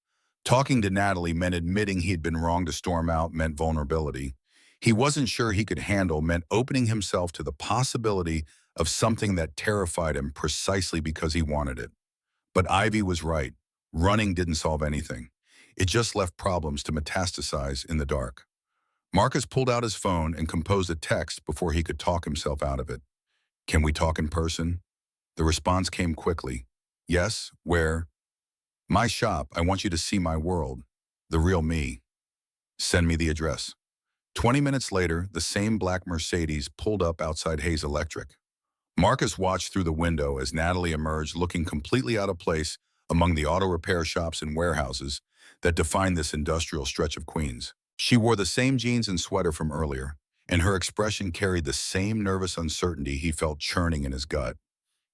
Talking to Natalie meant admitting he'd been wrong to storm out meant vulnerability. He wasn't sure he could handle meant opening himself to the possibility of something that terrified him precisely because he wanted it. But Ivy was right. Running didn't solve anything. It just left problems to metastasize in the dark. Marcus pulled out his phone and composed a text before he could talk himself out of it. Can we talk in person? The response came quickly. Yes, where? My shop. I want you to see my world. The real me. Send me the address. 20 minutes later, the same black Mercedes pulled up outside Hayes Electric. Marcus watched through the window as Natalie emerged, looking completely out of place among the auto repair shops and warehouses that defined this industrial stretch of Queens. She wore the same jeans and sweater from earlier, and her expression carried the same nervous uncertainty he felt churning in his gut.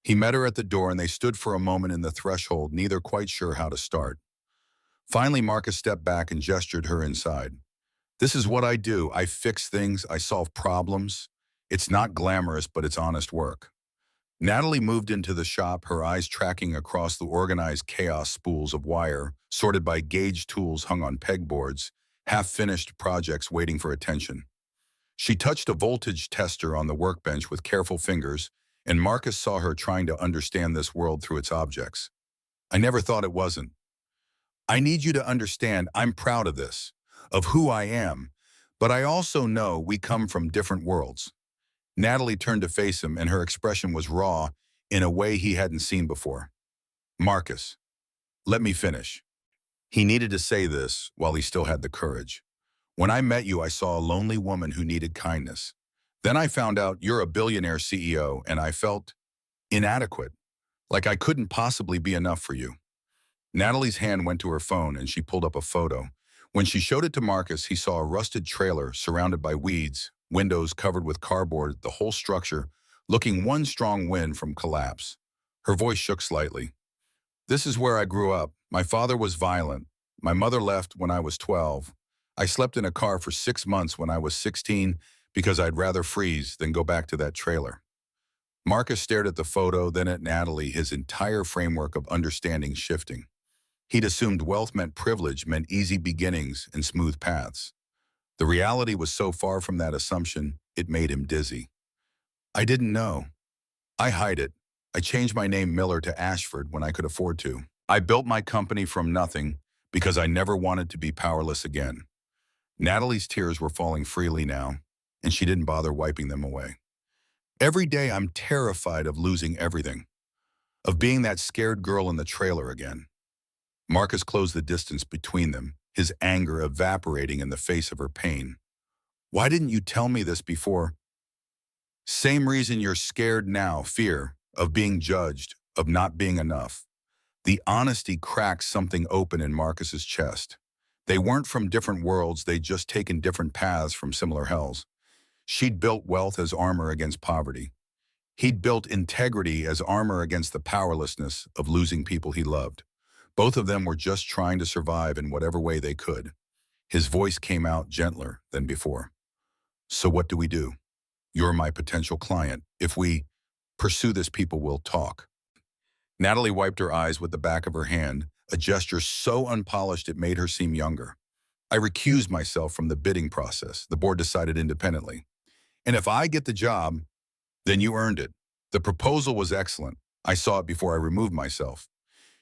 He met her at the door and they stood for a moment in the threshold, neither quite sure how to start. Finally, Marcus stepped back and gestured her inside. This is what I do. I fix things. I solve problems. It's not glamorous, but it's honest work. Natalie moved into the shop, her eyes tracking across the organized chaos spools of wire, sorted by gauge tools hung on pegboards, half-finished projects waiting for attention. She touched a voltage tester on the workbench with careful fingers, and Marcus saw her trying to understand this world through its objects. I never thought it wasn't. I need you to understand I'm proud of this, of who I am, but I also know we come from different worlds. Natalie turned to face him, and her expression was raw in a way he hadn't seen before. Marcus, let me finish. He needed to say this while he still had the courage. When I met you, I saw a lonely woman who needed kindness. Then I found out you're a billionaire CEO, and I felt inadequate, like I couldn't possibly be enough for you. Natalie's hand went to her phone, and she pulled up a photo. When she showed it to Marcus, he saw a rusted trailer surrounded by weeds, windows covered with cardboard, the whole structure looking one strong wind from collapse. Her voice shook slightly. This is where I grew up. My father was violent. My mother left when I was 12. I slept in a car for 6 months when I was 16 because I'd rather freeze than go back to that trailer. Marcus stared at the photo, then at Natalie, his entire framework of understanding shifting. He'd assumed wealth meant privilege, meant easy beginnings and smooth paths. The reality was so far from that assumption, it made him dizzy. I didn't know. I hide it. I changed my name Miller to Ashford when I could afford to. I built my company from nothing because I never wanted to be powerless again. Natalie's tears were falling freely now, and she didn't bother wiping them away. Every day I'm terrified of losing everything. of being that scared girl in the trailer again. Marcus closed the distance between them, his anger evaporating in the face of her pain. Why didn't you tell me this before? Same reason you're scared now, fear of being judged, of not being enough. The honesty cracked something open in Marcus's chest. They weren't from different worlds, they'd just taken different paths from similar hells. She'd built wealth as armor against poverty. He'd built integrity as armor against the powerlessness of losing people he loved. Both of them were just trying to survive in whatever way they could. His voice came out gentler than before. So what do we do? You're my potential client. If we pursue this, people will talk. Natalie wiped her eyes with the back of her hand, a gesture so unpolished it made her seem younger. I recused myself from the bidding process, the board decided independently. And if I get the job, then you earned it. The proposal was excellent. I saw it before I removed myself.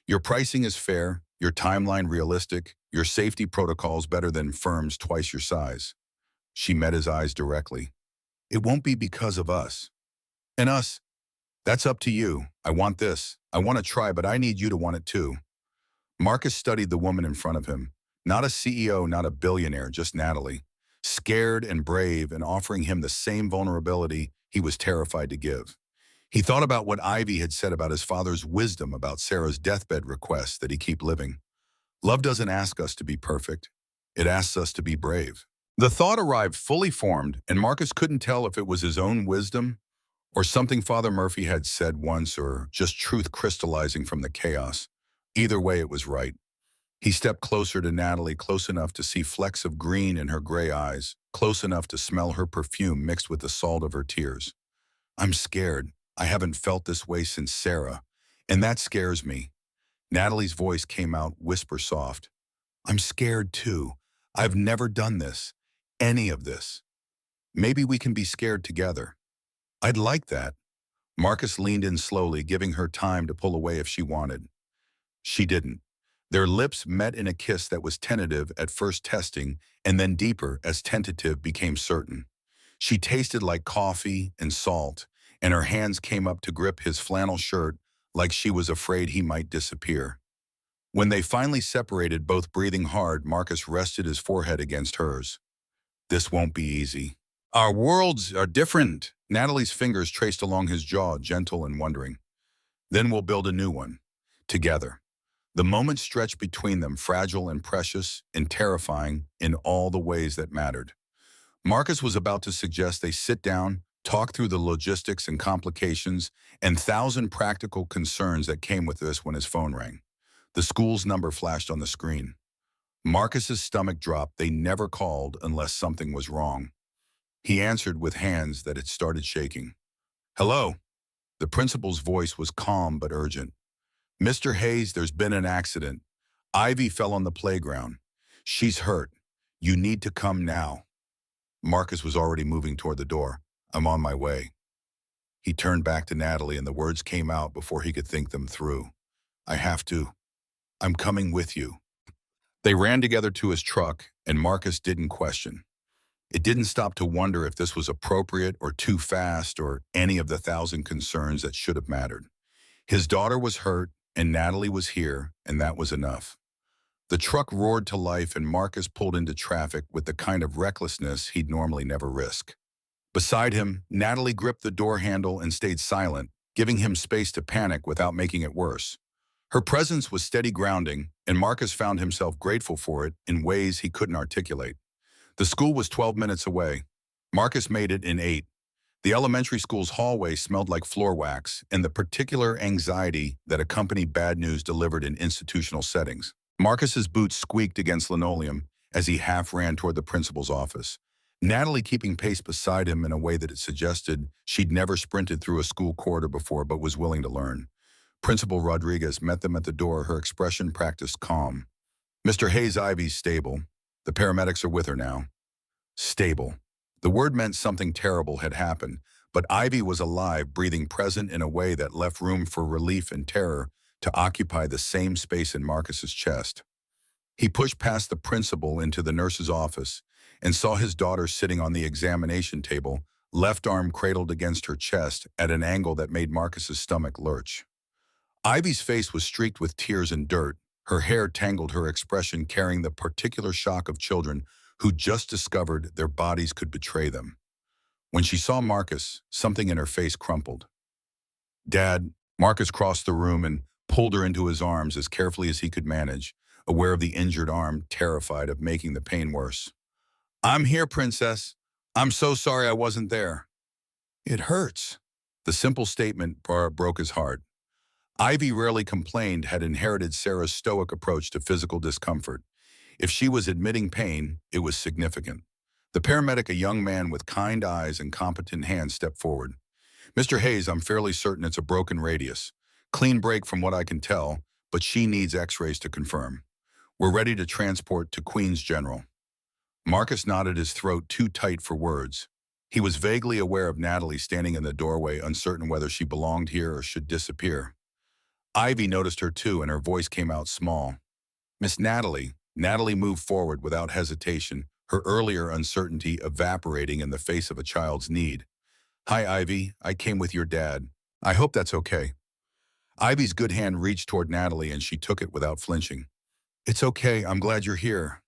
Your pricing is fair, your timeline realistic, your safety protocols better than firms twice your size. She met his eyes directly. It won't be because of us. And us? That's up to you. I want this. I want to try, but I need you to want it too. Marcus studied the woman in front of him. Not a CEO, not a billionaire, just Natalie. Scared and brave and offering him the same vulnerability he was terrified to give. He thought about what Ivy had said about his father's wisdom about Sarah's deathbed request that he keep living. Love doesn't ask us to be perfect. It asks us to be brave. The thought arrived fully formed, and Marcus couldn't tell if it was his own wisdom or something Father Murphy had said once or just truth crystallizing from the chaos. Either way, it was right. He stepped closer to Natalie, close enough to see flecks of green in her gray eyes, close enough to smell her perfume mixed with the salt of her tears. I'm scared. I haven't felt this way since Sarah, and that scares me. Natalie's voice came out whisper soft. I'm scared too. I've never done this, any of this. Maybe we can be scared together. I'd like that. Marcus leaned in slowly, giving her time to pull away if she wanted. She didn't. Their lips met in a kiss that was tentative at first testing and then deeper as tentative became certain. She tasted like coffee and salt, and her hands came up to grip his flannel shirt like she was afraid he might disappear. When they finally separated, both breathing hard, Marcus rested his forehead against hers. This won't be easy. Our worlds are different. Natalie's fingers traced along his jaw, gentle and wondering. Then we'll build a new one, together. The moment stretched between them, fragile and precious and terrifying in all the ways that mattered. Marcus was about to suggest they sit down, talk through the logistics and complications and 1,000 practical concerns that came with this when his phone rang. The school's number flashed on the screen. Marcus's stomach dropped. They never called unless something was wrong. He answered with hands that had started shaking. Hello. The principal's voice was calm but urgent. Mr. Hayes, there's been an accident. Ivy fell on the playground. She's hurt. You need to come now. Marcus was already moving toward the door. I'm on my way. He turned back to Natalie and the words came out before he could think them through. I have to. I'm coming with you. They ran together to his truck and Marcus didn't question. It didn't stop to wonder if this was appropriate or too fast or any of the 1,000 concerns that should have mattered. His daughter was hurt and Natalie was here, and that was enough. The truck roared to life and Marcus pulled into traffic with the kind of recklessness he'd normally never risk. Beside him, Natalie gripped the door handle and stayed silent, giving him space to panic without making it worse. Her presence was steady grounding, and Marcus found himself grateful for it in ways he couldn't articulate. The school was 12 minutes away. Marcus made it in 8. The elementary school's hallway smelled like floor wax and the particular anxiety that accompanied bad news delivered in institutional settings. Marcus's boots squeaked against linoleum as he half ran toward the principal's office. Natalie keeping pace beside him in a way that it suggested she'd never sprinted through a school corridor before but was willing to learn. Principal Rodriguez met them at the door, her expression practiced calm. Mr. Hayes, Ivy's stable. The paramedics are with her now. Stable. The word meant something terrible had happened, but Ivy was alive, breathing present in a way that left room for relief and terror to occupy the same space in Marcus's chest. He pushed past the principal into the nurse's office and saw his daughter sitting on the examination table, left arm cradled against her chest at an angle that made Marcus's stomach lurch. Ivy's face was streaked with tears and dirt. Her hair tangled, her expression carrying the particular shock of children who just discovered their bodies could betray them. When she saw Marcus, something in her face crumpled. Dad, Marcus crossed the room and pulled her into his arms as carefully as he could manage, aware of the injured arm, terrified of making the pain worse. I'm here, Princess. I'm so sorry I wasn't there. It hurts. The simple statement broke his heart. Ivy rarely complained, had inherited Sarah's stoic approach to physical discomfort. If she was admitting pain, it was significant. The paramedic, a young man with kind eyes and competent hands, stepped forward. Mr. Hayes, I'm fairly certain it's a broken radius. Clean break from what I can tell, but she needs x-rays to confirm. We're ready to transport to Queens General. Marcus nodded, his throat too tight for words. He was vaguely aware of Natalie standing in the doorway, uncertain whether she belonged here or should disappear. Ivy noticed her too, and her voice came out small. Miss Natalie. Natalie moved forward without hesitation, her earlier uncertainty evaporating in the face of a child's need. Hi, Ivy. I came with your dad. I hope that's okay. Ivy's good hand reached toward Natalie, and she took it without flinching. It's okay. I'm glad you're here.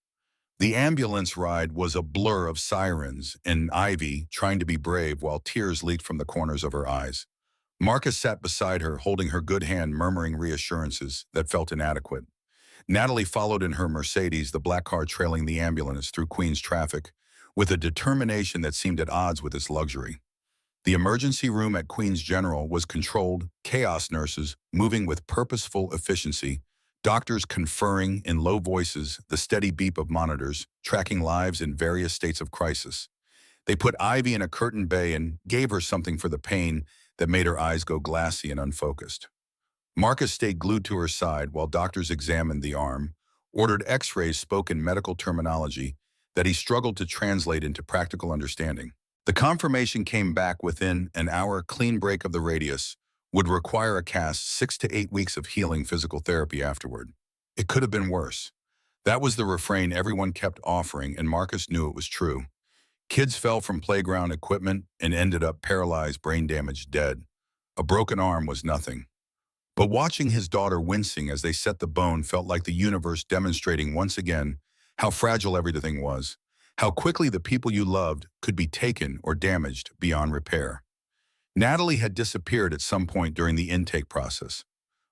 The ambulance ride was a blur of sirens, and Ivy, trying to be brave while tears leaked from the corners of her eyes. Marcus sat beside her, holding her good hand, murmuring reassurances that felt inadequate. Natalie followed in her Mercedes, the black car trailing the ambulance through Queens traffic, with a determination that seemed at odds with its luxury. The emergency room at Queens General was controlled, chaos nurses moving with purposeful efficiency, doctors conferring in low voices, the steady beep of monitors, tracking lives in various states of crisis. They put Ivy in a curtained bay and gave her something for the pain that made her eyes go glassy and unfocused. Marcus stayed glued to her side while doctors examined the arm, ordered x-rays, spoke in medical terminology that he struggled to translate into practical understanding. The confirmation came back within an hour. Clean break of the radius would require a cast, 6 to 8 weeks of healing physical therapy afterward. It could have been worse. That was the refrain everyone kept offering, and Marcus knew it was true. Kids fell from playground equipment and ended up paralyzed, brain damaged, dead. A broken arm was nothing. But watching his daughter wincing as they set the bone felt like the universe demonstrating once again how fragile everything was, how quickly the people you loved could be taken or damaged beyond repair. Natalie had disappeared at some point during the intake process.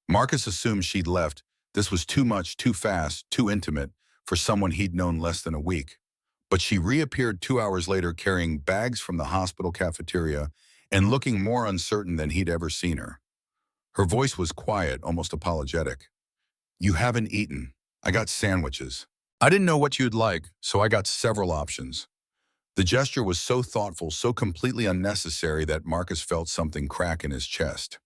Marcus assumed she'd left. This was too much, too fast, too intimate for someone he'd known less than a week. But she reappeared 2 hours later carrying bags from the hospital cafeteria and looking more uncertain than he'd ever seen her. Her voice was quiet, almost apologetic. You haven't eaten. I got sandwiches. I didn't know what you'd like, so I got several options. The gesture was so thoughtful, so completely unnecessary that Marcus felt something crack in his chest.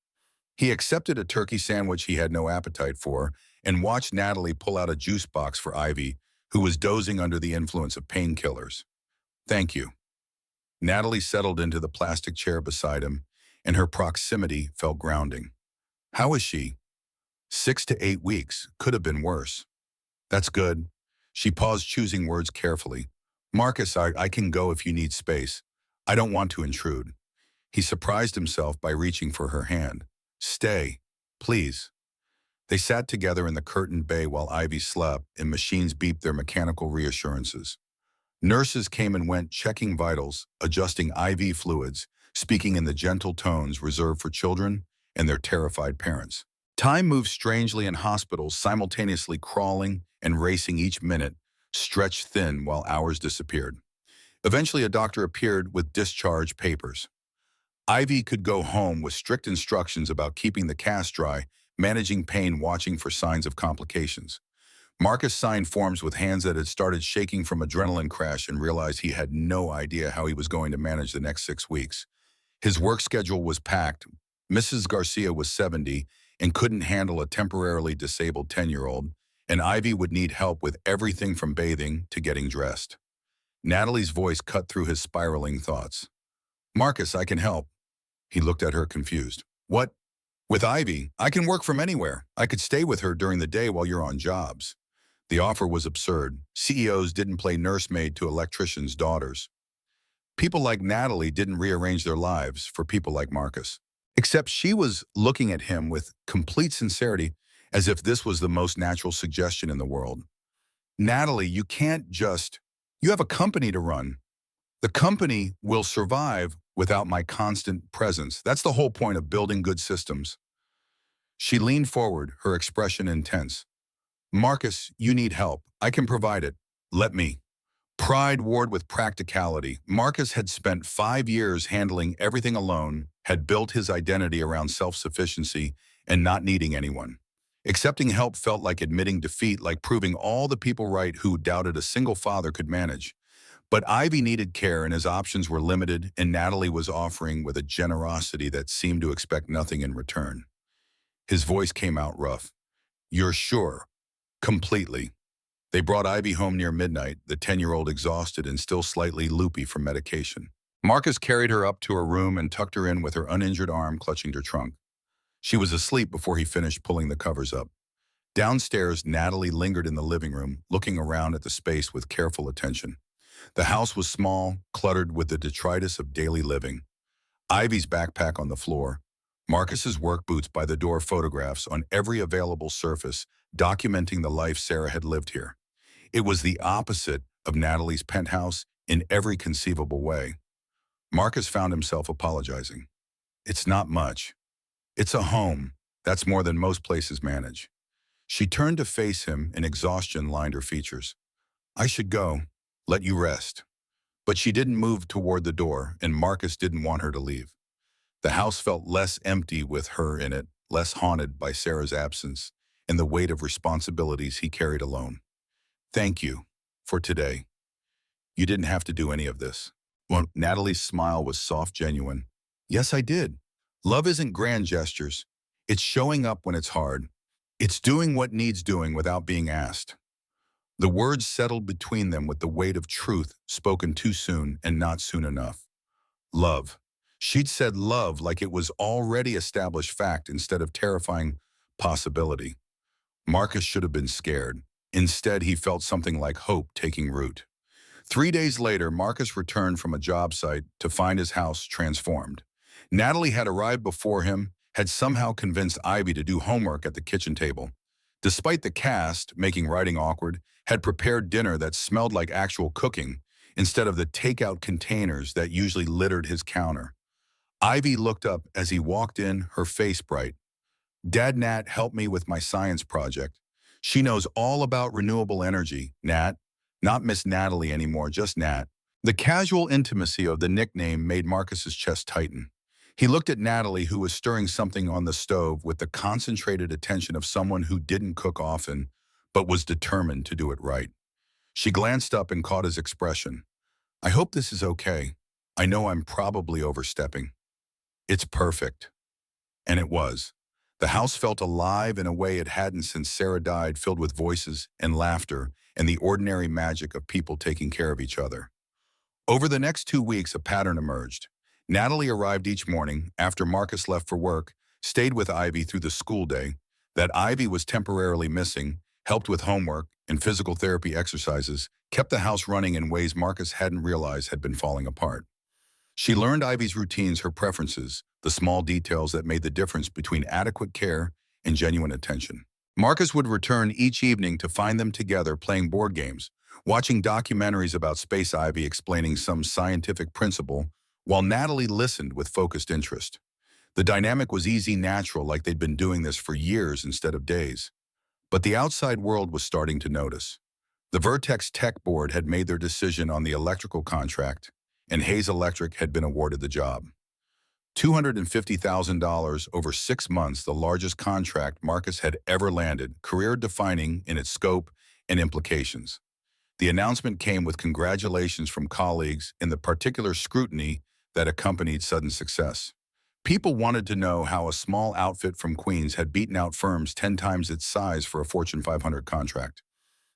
He accepted a turkey sandwich he had no appetite for and watched Natalie pull out a juice box for Ivy, who was dozing under the influence of painkillers. Thank you. Natalie settled into the plastic chair beside him, and her proximity felt grounding. How is she? 6 to 8 weeks. Could have been worse. That's good. She paused, choosing words carefully. Marcus, I can go if you need space. I don't want to intrude. He surprised himself by reaching for her hand. Stay, please. They sat together in the curtained bay while Ivy slept and machines beeped their mechanical reassurances. Nurses came and went, checking vitals, adjusting IV fluids, speaking in the gentle tones reserved for children and their terrified parents. Time moved strangely in hospitals, simultaneously crawling and racing each minute, stretched thin while hours disappeared. Eventually, a doctor appeared with discharge papers. Ivy could go home with strict instructions about keeping the cast dry, managing pain, watching for signs of complications. Marcus signed forms with hands that had started shaking from adrenaline crash and realized he had no idea how he was going to manage the next 6 weeks. His work schedule was packed. Mrs. Garcia was 70 and couldn't handle a temporarily disabled 10-year-old, and Ivy would need help with everything from bathing to getting dressed. Natalie's voice cut through his spiraling thoughts. Marcus, I can help. He looked at her confused. What? With Ivy, I can work from anywhere. I could stay with her during the day while you're on jobs. The offer was absurd. CEOs didn't play nursemaid to electricians' daughters. People like Natalie didn't rearrange their lives for people like Marcus. Except she was looking at him with complete sincerity, as if this was the most natural suggestion in the world. Natalie, you can't just, you have a company to run. The company will survive without my constant presence. That's the whole point of building good systems. She leaned forward, her expression intense. Marcus, you need help. I can provide it. Let me. Pride warred with practicality. Marcus had spent 5 years handling everything alone, had built his identity around self-sufficiency and not needing anyone. Accepting help felt like admitting defeat, like proving all the people right who doubted a single father could manage. But Ivy needed care and his options were limited, and Natalie was offering with a generosity that seemed to expect nothing in return. His voice came out rough. You're sure? Completely. They brought Ivy home near midnight, the 10-year-old exhausted and still slightly loopy from medication. Marcus carried her up to her room and tucked her in with her uninjured arm clutching her trunk. She was asleep before he finished pulling the covers up. Downstairs, Natalie lingered in the living room, looking around at the space with careful attention. The house was small, cluttered with the detritus of daily living. Ivy's backpack on the floor, Marcus's work boots by the door, photographs on every available surface, documenting the life Sarah had lived here. It was the opposite of Natalie's penthouse in every conceivable way. Marcus found himself apologizing. It's not much. It's a home. That's more than most places manage. She turned to face him and exhaustion lined her features. I should go. Let you rest. But she didn't move toward the door, and Marcus didn't want her to leave. The house felt less empty with her in it, less haunted by Sarah's absence and the weight of responsibilities he carried alone. Thank you for today. You didn't have to do any of this. Well, Natalie's smile was soft, genuine. Yes, I did. Love isn't grand gestures. It's showing up when it's hard. It's doing what needs doing without being asked. The words settled between them with the weight of truth spoken too soon and not soon enough. Love. She'd said love like it was already established fact instead of terrifying possibility. Marcus should have been scared. Instead, he felt something like hope taking root. 3 days later, Marcus returned from a job site to find his house transformed. Natalie had arrived before him, had somehow convinced Ivy to do homework at the kitchen table. Despite the cast making writing awkward, had prepared dinner that smelled like actual cooking instead of the takeout containers that usually littered his counter. Ivy looked up as he walked in, her face bright. Dad, Nat helped me with my science project. She knows all about renewable energy, Nat. Not Miss Natalie anymore, just Nat. The casual intimacy of the nickname made Marcus's chest tighten. He looked at Natalie, who was stirring something on the stove with the concentrated attention of someone who didn't cook often, but was determined to do it right. She glanced up and caught his expression. I hope this is okay. I know I'm probably overstepping. It's perfect. And it was. The house felt alive in a way it hadn't since Sarah died, filled with voices and laughter and the ordinary magic of people taking care of each other. Over the next 2 weeks, a pattern emerged. Natalie arrived each morning after Marcus left for work, stayed with Ivy through the school day, that Ivy was temporarily missing, helped with homework and physical therapy exercises, kept the house running in ways Marcus hadn't realized had been falling apart. She learned Ivy's routines, her preferences, the small details that made the difference between adequate care and genuine attention. Marcus would return each evening to find them together playing board games, watching documentaries about Space Ivy explaining some scientific principle, while Natalie listened with focused interest. The dynamic was easy, natural, like they'd been doing this for years instead of days. But the outside world was starting to notice. The Vertex Tech Board had made their decision on the electrical contract, and Hayes Electric had been awarded the job. $250,000 over 6 months, the largest contract Marcus had ever landed, career-defining in its scope and implications. The announcement came with congratulations from colleagues and the particular scrutiny that accompanied sudden success. People wanted to know how a small outfit from Queens had beaten out firms 10 times its size for a Fortune 500 contract.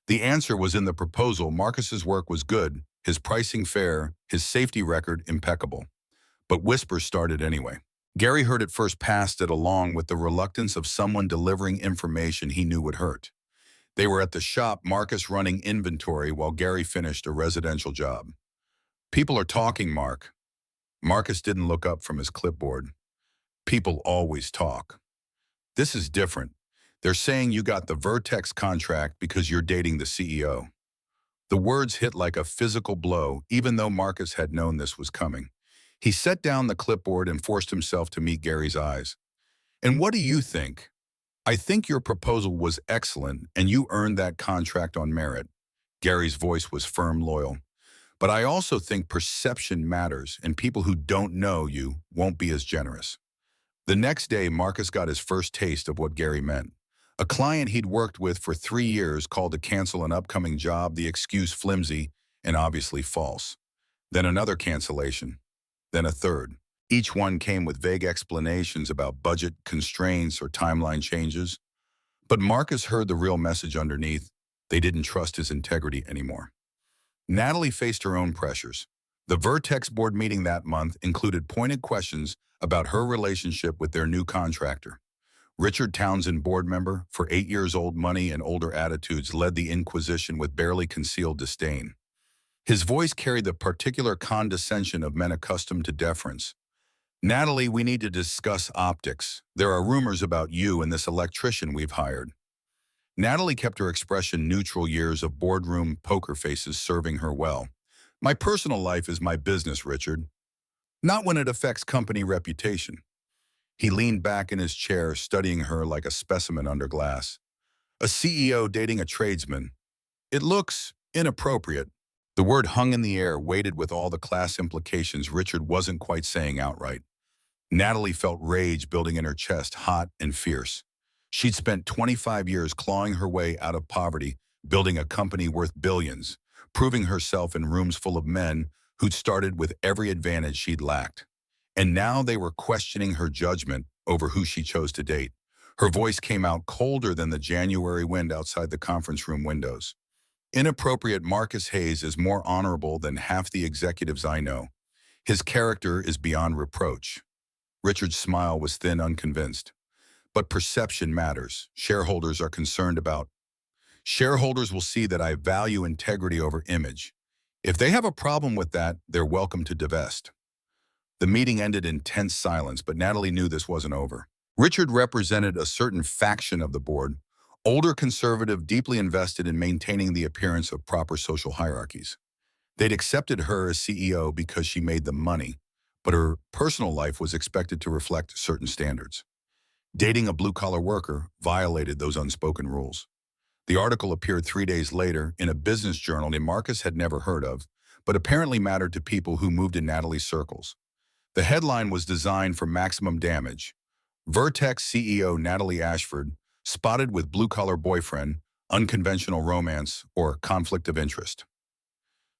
The answer was in the proposal. Marcus's work was good, his pricing fair, his safety record impeccable. But whispers started anyway. Gary heard it first, passed it along with the reluctance of someone delivering information he knew would hurt. They were at the shop, Marcus running inventory while Gary finished a residential job. People are talking, Mark. Marcus didn't look up from his clipboard. People always talk. This is different. They're saying you got the Vertex contract because you're dating the CEO. The words hit like a physical blow, even though Marcus had known this was coming. He set down the clipboard and forced himself to meet Gary's eyes. And what do you think? I think your proposal was excellent and you earned that contract on merit. Gary's voice was firm, loyal. But I also think perception matters and people who don't know you won't be as generous. The next day, Marcus got his first taste of what Gary meant. A client he'd worked with for 3 years called to cancel an upcoming job, the excuse flimsy and obviously false. Then another cancellation. Then a third. Each one came with vague explanations about budget constraints or timeline changes. But Marcus heard the real message underneath. They didn't trust his integrity anymore. Natalie faced her own pressures. The Vertex board meeting that month included pointed questions about her relationship with their new contractor. Richard Townsend, board member, for 8 years old, money and older attitudes, led the inquisition with barely concealed disdain. His voice carried the particular condescension of men accustomed to deference. Natalie, we need to discuss optics. There are rumors about you and this electrician we've hired. Natalie kept her expression neutral, years of boardroom poker faces serving her well. My personal life is my business, Richard. Not when it affects company reputation. He leaned back in his chair, studying her like a specimen under glass. A CEO dating a tradesman. It looks inappropriate. The word hung in the air, weighted with all the class implications Richard wasn't quite saying outright. Natalie felt rage building in her chest, hot and fierce. She'd spent 25 years clawing her way out of poverty, building a company worth billions, proving herself in rooms full of men who'd started with every advantage she'd lacked. And now they were questioning her judgment over who she chose to date. Her voice came out colder than the January wind outside the conference room windows. Inappropriate. Marcus Hayes is more honorable than half the executives I know. His character is beyond reproach. Richard's smile was thin, unconvinced. But perception matters. Shareholders are concerned about. Shareholders will see that I value integrity over image. If they have a problem with that, they're welcome to divest. The meeting ended in tense silence, but Natalie knew this wasn't over. Richard represented a certain faction of the board, older, conservative, deeply invested in maintaining the appearance of proper social hierarchies. They'd accepted her as CEO because she made them money, but her personal life was expected to reflect certain standards. Dating a blue-collar worker violated those unspoken rules. The article appeared 3 days later in a business journal that Marcus had never heard of, but apparently mattered to people who moved in Natalie's circles. The headline was designed for maximum damage. Vertex CEO Natalie Ashford spotted with blue-collar boyfriend, unconventional romance, or conflict of interest.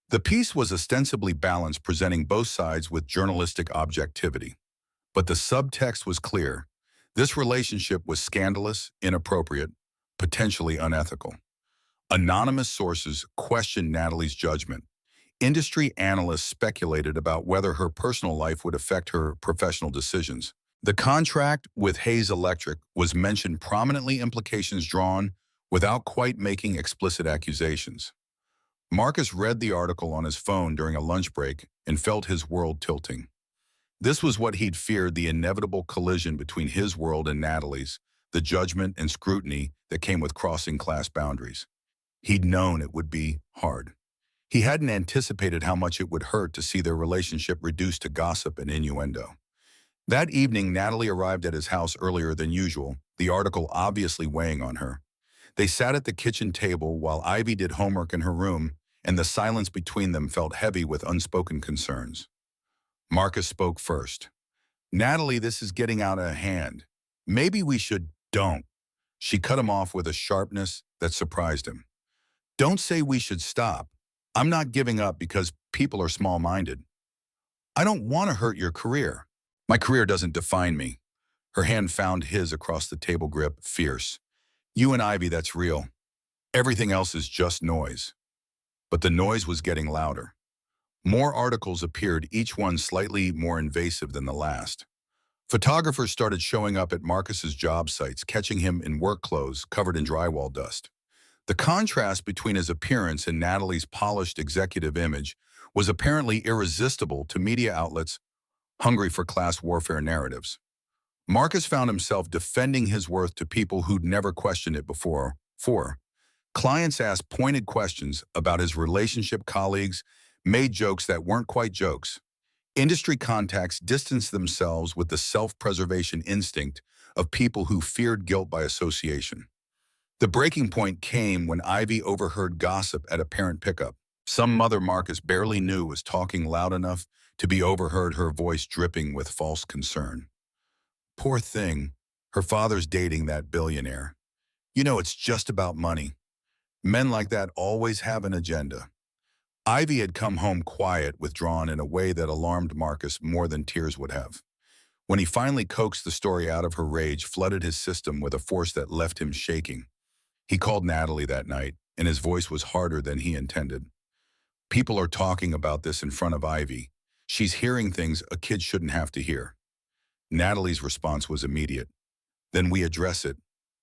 The piece was ostensibly balanced, presenting both sides with journalistic objectivity. But the subtext was clear. This relationship was scandalous, inappropriate, potentially unethical. Anonymous sources questioned Natalie's judgment. Industry analysts speculated about whether her personal life would affect her professional decisions. The contract with Hayes Electric was mentioned prominently, implications drawn without quite making explicit accusations. Marcus read the article on his phone during a lunch break and felt his world tilting. This was what he'd feared, the inevitable collision between his world and Natalie's, the judgment and scrutiny that came with crossing class boundaries. He'd known it would be hard. He hadn't anticipated how much it would hurt to see their relationship reduced to gossip and innuendo. That evening, Natalie arrived at his house earlier than usual, the article obviously weighing on her. They sat at the kitchen table while Ivy did homework in her room, and the silence between them felt heavy with unspoken concerns. Marcus spoke first. Natalie, this is getting out of hand. Maybe we should don't. She cut him off with a sharpness that surprised him. Don't say we should stop. I'm not giving up because people are small-minded. I don't want to hurt your career. My career doesn't define me. Her hand found his across the table, grip fierce. You and Ivy, that's real. Everything else is just noise. But the noise was getting louder. More articles appeared, each one slightly more invasive than the last. Photographers started showing up at Marcus's job sites, catching him in work clothes covered in drywall dust. The contrast between his appearance and Natalie's polished executive image was apparently irresistible to media outlets hungry for class warfare narratives. Marcus found himself defending his worth to people who'd never questioned it before. 4. Clients asked pointed questions about his relationship, colleagues made jokes that weren't quite jokes. Industry contacts distanced themselves with the self-preservation instinct of people who feared guilt by association. The breaking point came when Ivy overheard gossip at a parent pickup. Some mother Marcus barely knew was talking loud enough to be overheard, her voice dripping with false concern. Poor thing, her father's dating that billionaire. You know, it's just about money. Men like that always have an agenda. Ivy had come home quiet, withdrawn in a way that alarmed Marcus more than tears would have. When he finally coaxed the story out of her, rage flooded his system with a force that left him shaking. He called Natalie that night, and his voice was harder than he intended. People are talking about this in front of Ivy. She's hearing things a kid shouldn't have to hear. Natalie's response was immediate. Then we address it,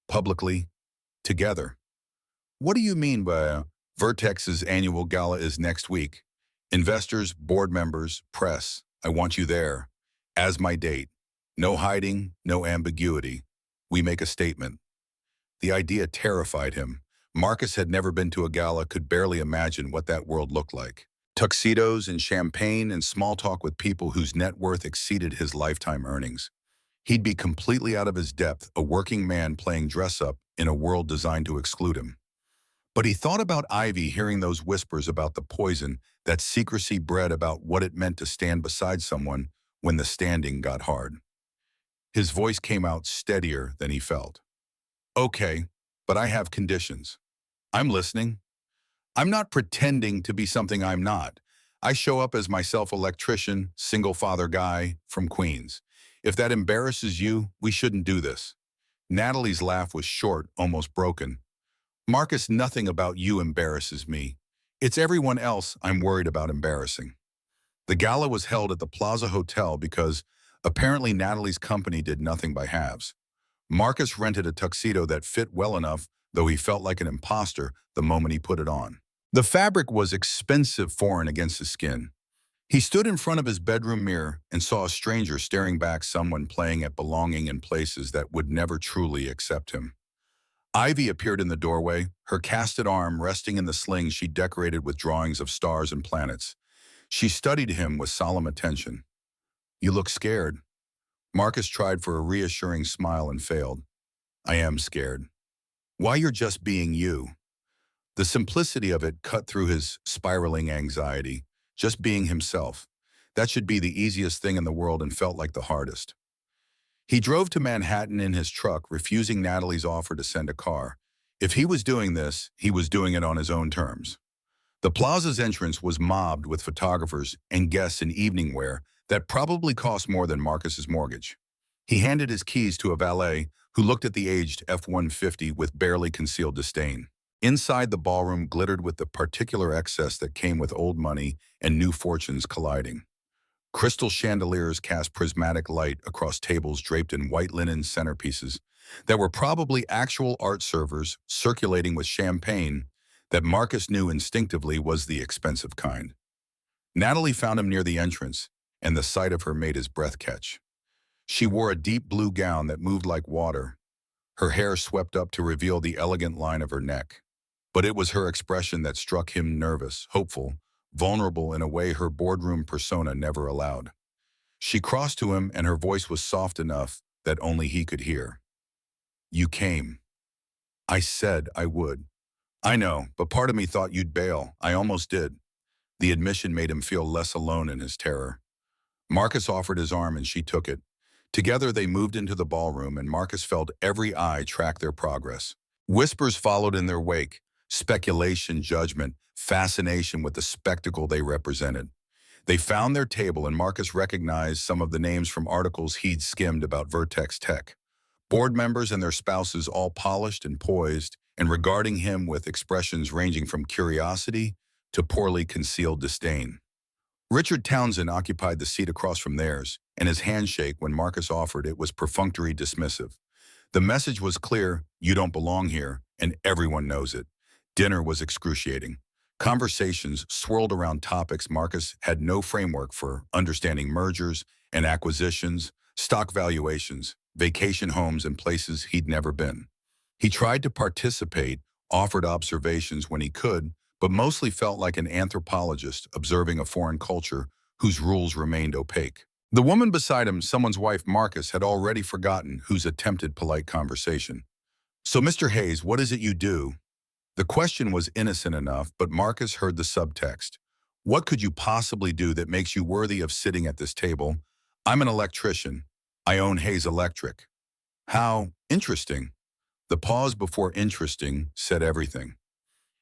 publicly, together. What do you mean by Vertex's annual gala is next week? Investors, board members, press, I want you there. As my date. No hiding, no ambiguity. We make a statement. The idea terrified him. Marcus had never been to a gala, could barely imagine what that world looked like. Tuxedos and champagne and small talk with people whose net worth exceeded his lifetime earnings. He'd be completely out of his depth, a working man playing dress-up in a world designed to exclude him. But he thought about Ivy hearing those whispers about the poison, that secrecy bred about what it meant to stand beside someone when the standing got hard. His voice came out steadier than he felt. Okay, but I have conditions. I'm listening. I'm not pretending to be something I'm not. I show up as myself, electrician, single father guy from Queens. If that embarrasses you, we shouldn't do this. Natalie's laugh was short, almost broken. Marcus, nothing about you embarrasses me. It's everyone else I'm worried about embarrassing. The gala was held at the Plaza Hotel because apparently Natalie's company did nothing by halves. Marcus rented a tuxedo that fit well enough, though he felt like an imposter the moment he put it on. The fabric was expensive, foreign against his skin. He stood in front of his bedroom mirror and saw a stranger staring back, someone playing at belonging in places that would never truly accept him. Ivy appeared in the doorway, her casted arm resting in the sling she decorated with drawings of stars and planets. She studied him with solemn attention. You look scared. Marcus tried for a reassuring smile and failed. I am scared. Why, you're just being you. The simplicity of it cut through his spiraling anxiety. Just being himself. That should be the easiest thing in the world and felt like the hardest. He drove to Manhattan in his truck, refusing Natalie's offer to send a car. If he was doing this, he was doing it on his own terms. The plaza's entrance was mobbed with photographers and guests in evening wear that probably cost more than Marcus's mortgage. He handed his keys to a valet who looked at the aged F-150 with barely concealed disdain. Inside, the ballroom glittered with the particular excess that came with old money and new fortunes colliding. Crystal chandeliers cast prismatic light across tables draped in white linen centerpieces that were probably actual art servers circulating with champagne that Marcus knew instinctively was the expensive kind. Natalie found him near the entrance, and the sight of her made his breath catch. She wore a deep blue gown that moved like water, her hair swept up to reveal the elegant line of her neck. But it was her expression that struck him, nervous, hopeful, vulnerable in a way her boardroom persona never allowed. She crossed to him, and her voice was soft enough that only he could hear. You came. I said I would. I know, but part of me thought you'd bail. I almost did. The admission made him feel less alone in his terror. Marcus offered his arm and she took it. Together they moved into the ballroom, and Marcus felt every eye track their progress. Whispers followed in their wake. Speculation, judgment, fascination with the spectacle they represented. They found their table, and Marcus recognized some of the names from articles he'd skimmed about Vertex Tech. Board members and their spouses, all polished and poised, and regarding him with expressions ranging from curiosity to poorly concealed disdain. Richard Townsend occupied the seat across from theirs, and his handshake when Marcus offered it was perfunctory dismissive. The message was clear: you don't belong here, and everyone knows it. Dinner was excruciating. Conversations swirled around topics Marcus had no framework for: understanding mergers and acquisitions, stock valuations, vacation homes, and places he'd never been. He tried to participate, offered observations when he could, but mostly felt like an anthropologist observing a foreign culture whose rules remained opaque. The woman beside him, someone's wife Marcus, had already forgotten whose attempted polite conversation. "So, Mr. Hayes, what is it you do?" The question was innocent enough, but Marcus heard the subtext. "What could you possibly do that makes you worthy of sitting at this table?" "I'm an electrician. I own Hayes Electric." "How interesting." The pause before interesting said everything.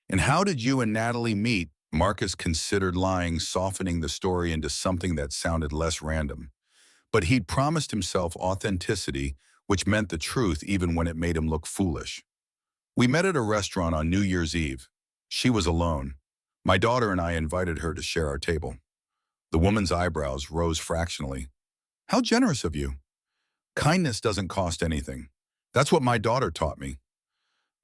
"And how did you and Natalie meet?" Marcus considered lying, softening the story into something that sounded less random. But he'd promised himself authenticity, which meant the truth even when it made him look foolish. "We met at a restaurant on New Year's Eve. She was alone. My daughter and I invited her to share our table." The woman's eyebrows rose fractionally. "How generous of you." "Kindness doesn't cost anything. That's what my daughter taught me."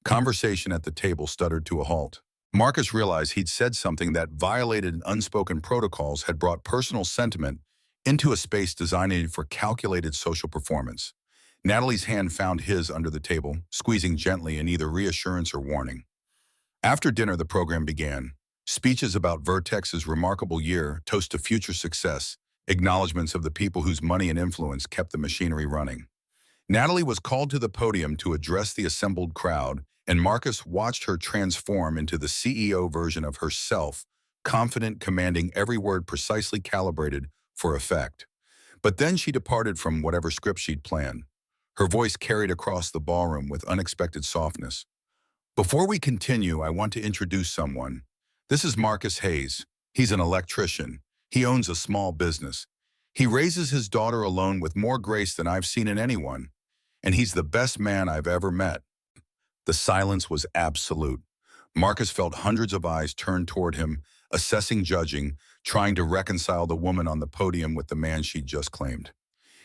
Conversation at the table stuttered to a halt. Marcus realized he'd said something that violated unspoken protocols, had brought personal sentiment into a space designed for calculated social performance. Natalie's hand found his under the table, squeezing gently in either reassurance or warning. After dinner, the program began. Speeches about Vertex's remarkable year, toast to future success, acknowledgments of the people whose money and influence kept the machinery running. Natalie was called to the podium to address the assembled crowd, and Marcus watched her transform into the CEO version of herself, confident, commanding every word precisely calibrated for effect. But then she departed from whatever script she'd planned. Her voice carried across the ballroom with unexpected softness. "Before we continue, I want to introduce someone. This is Marcus Hayes. He's an electrician. He owns a small business. He raises his daughter alone with more grace than I've seen in anyone. And he's the best man I've ever met." The silence was absolute. Marcus felt hundreds of eyes turned toward him, assessing, judging, trying to reconcile the woman on the podium with the man she'd just claimed.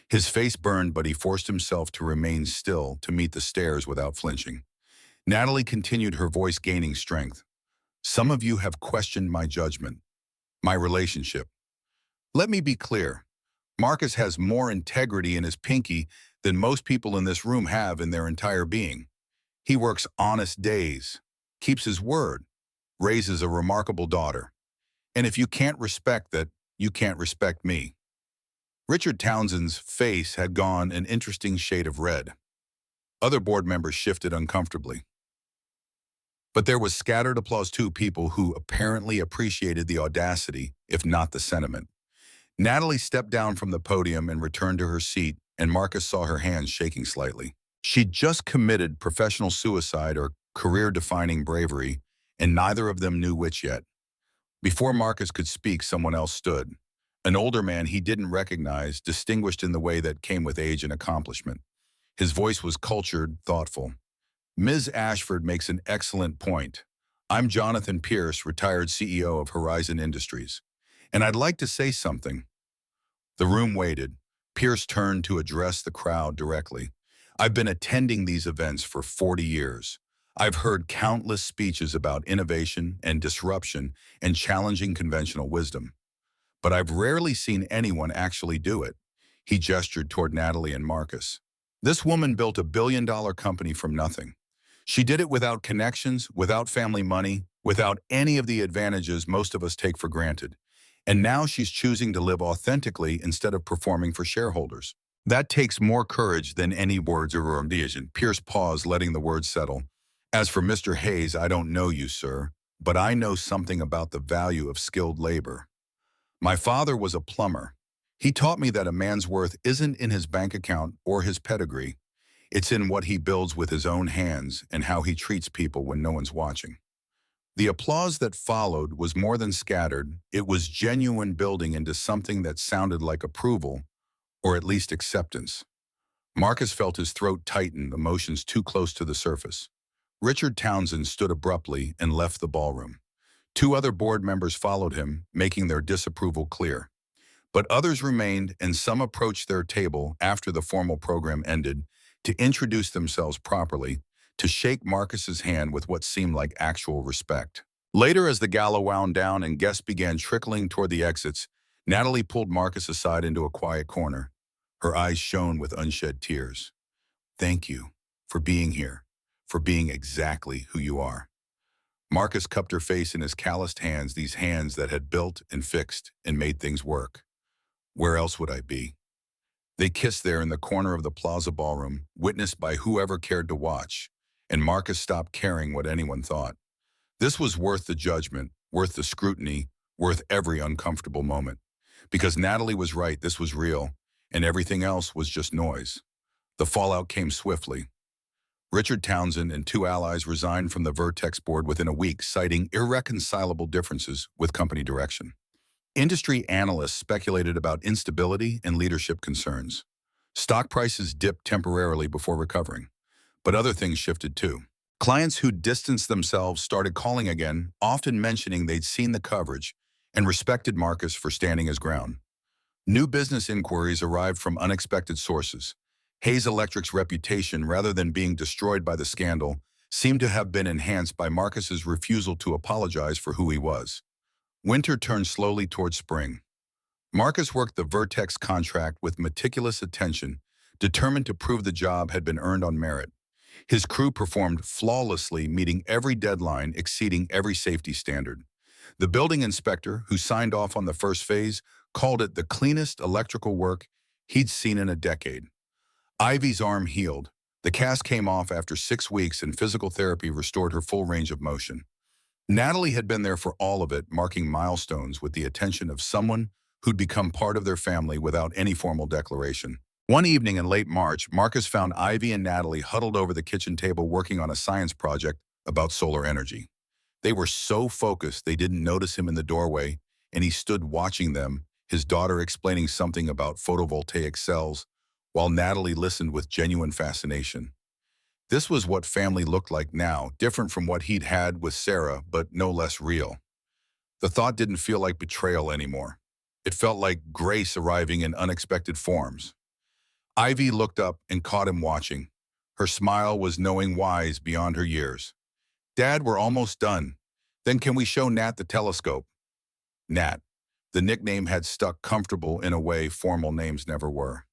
His face burned, but he forced himself to remain still, to meet the stares without flinching. Natalie continued, her voice gaining strength. "Some of you have questioned my judgment, my relationship. Let me be clear. Marcus has more integrity in his pinky than most people in this room have in their entire being. He works honest days, keeps his word, raises a remarkable daughter. And if you can't respect that, you can't respect me." Richard Townsend's face had gone an interesting shade of red. Other board members shifted uncomfortably. But there was scattered applause too, people who apparently appreciated the audacity, if not the sentiment. Natalie stepped down from the podium and returned to her seat, and Marcus saw her hands shaking slightly. She'd just committed professional suicide or career-defining bravery, and neither of them knew which yet. Before Marcus could speak, someone else stood. An older man he didn't recognize, distinguished in the way that came with age and accomplishment. His voice was cultured, thoughtful. "Ms. Ashford makes an excellent point. I'm Jonathan Pierce, retired CEO of Horizon Industries. And I'd like to say something." The room waited. Pierce turned to address the crowd directly. "I've been attending these events for 40 years. I've heard countless speeches about innovation and disruption and challenging conventional wisdom. But I've rarely seen anyone actually do it." He gestured toward Natalie and Marcus. "This woman built a billion-dollar company from nothing. She did it without connections, without family money, without any of the advantages most of us take for granted. And now she's choosing to live authentically instead of performing for shareholders. That takes more courage than any words or ambition." Pierce paused, letting the words settle. "As for Mr. Hayes, I don't know you, sir, but I know something about the value of skilled labor. My father was a plumber. He taught me that a man's worth isn't in his bank account or his pedigree. It's in what he builds with his own hands and how he treats people when no one's watching." The applause that followed was more than scattered. It was genuine, building into something that sounded like approval, or at least acceptance. Marcus felt his throat tighten, emotions too close to the surface. Richard Townsend stood abruptly and left the ballroom. Two other board members followed him, making their disapproval clear. But others remained, and some approached their table after the formal program ended to introduce themselves properly, to shake Marcus's hand with what seemed like actual respect. Later, as the gala wound down and guests began trickling toward the exits, Natalie pulled Marcus aside into a quiet corner. Her eyes shone with unshed tears. Thank you for being here, for being exactly who you are. Marcus cupped her face in his calloused hands, these hands that had built and fixed and made things work. Where else would I be? They kissed there in the corner of the Plaza Ballroom, witnessed by whoever cared to watch, and Marcus stopped caring what anyone thought. This was worth the judgment, worth the scrutiny, worth every uncomfortable moment. Because Natalie was right, this was real, and everything else was just noise. The fallout came swiftly. Richard Townsend and two allies resigned from the Vertex board within a week, citing irreconcilable differences with company direction. Industry analysts speculated about instability and leadership concerns. Stock prices dipped temporarily before recovering, but other things shifted too. Clients who distanced themselves started calling again, often mentioning they'd seen the coverage and respected Marcus for standing his ground. New business inquiries arrived from unexpected sources. Hayes Electric's reputation, rather than being destroyed by the scandal, seemed to have been enhanced by Marcus's refusal to apologize for who he was. Winter turned slowly toward spring. Marcus worked the Vertex contract with meticulous attention, determined to prove the job had been earned on merit. His crew performed flawlessly, meeting every deadline, exceeding every safety standard. The building inspector, who signed off on the first phase, called it the cleanest electrical work he'd seen in a decade. Ivy's arm healed. The cast came off after 6 weeks and physical therapy restored her full range of motion. Natalie had been there for all of it, marking milestones with the attention of someone who'd become part of their family without any formal declaration. One evening in late March, Marcus found Ivy and Natalie huddled over the kitchen table working on a science project about solar energy. They were so focused they didn't notice him in the doorway, and he stood watching them, his daughter explaining something about photovoltaic cells, while Natalie listened with genuine fascination. This was what family looked like now, different from what he'd had with Sarah, but no less real. The thought didn't feel like betrayal anymore. It felt like grace arriving in unexpected forms. Ivy looked up and caught him watching. Her smile was knowing wise beyond her years. "Dad, we're almost done. Then can we show Nat the telescope?" Nat. The nickname had stuck comfortable in a way formal names never were.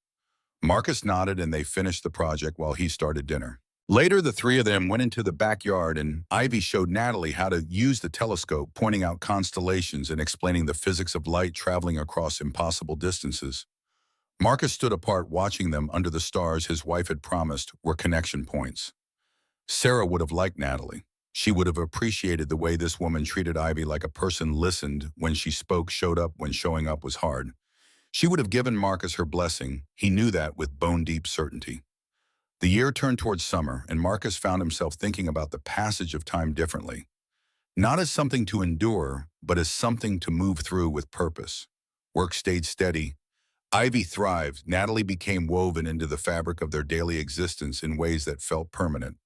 Marcus nodded and they finished the project while he started dinner. Later, the three of them went into the backyard and Ivy showed Natalie how to use the telescope, pointing out constellations and explaining the physics of light traveling across impossible distances. Marcus stood apart watching them under the stars his wife had promised were connection points. Sarah would have liked Natalie. She would have appreciated the way this woman treated Ivy like a person, listened when she spoke, showed up when showing up was hard. She would have given Marcus her blessing. He knew that with bone-deep certainty. The year turned towards summer, and Marcus found himself thinking about the passage of time differently. Not as something to endure, but as something to move through with purpose. Work stayed steady. Ivy thrived. Natalie became woven into the fabric of their daily existence in ways that felt permanent.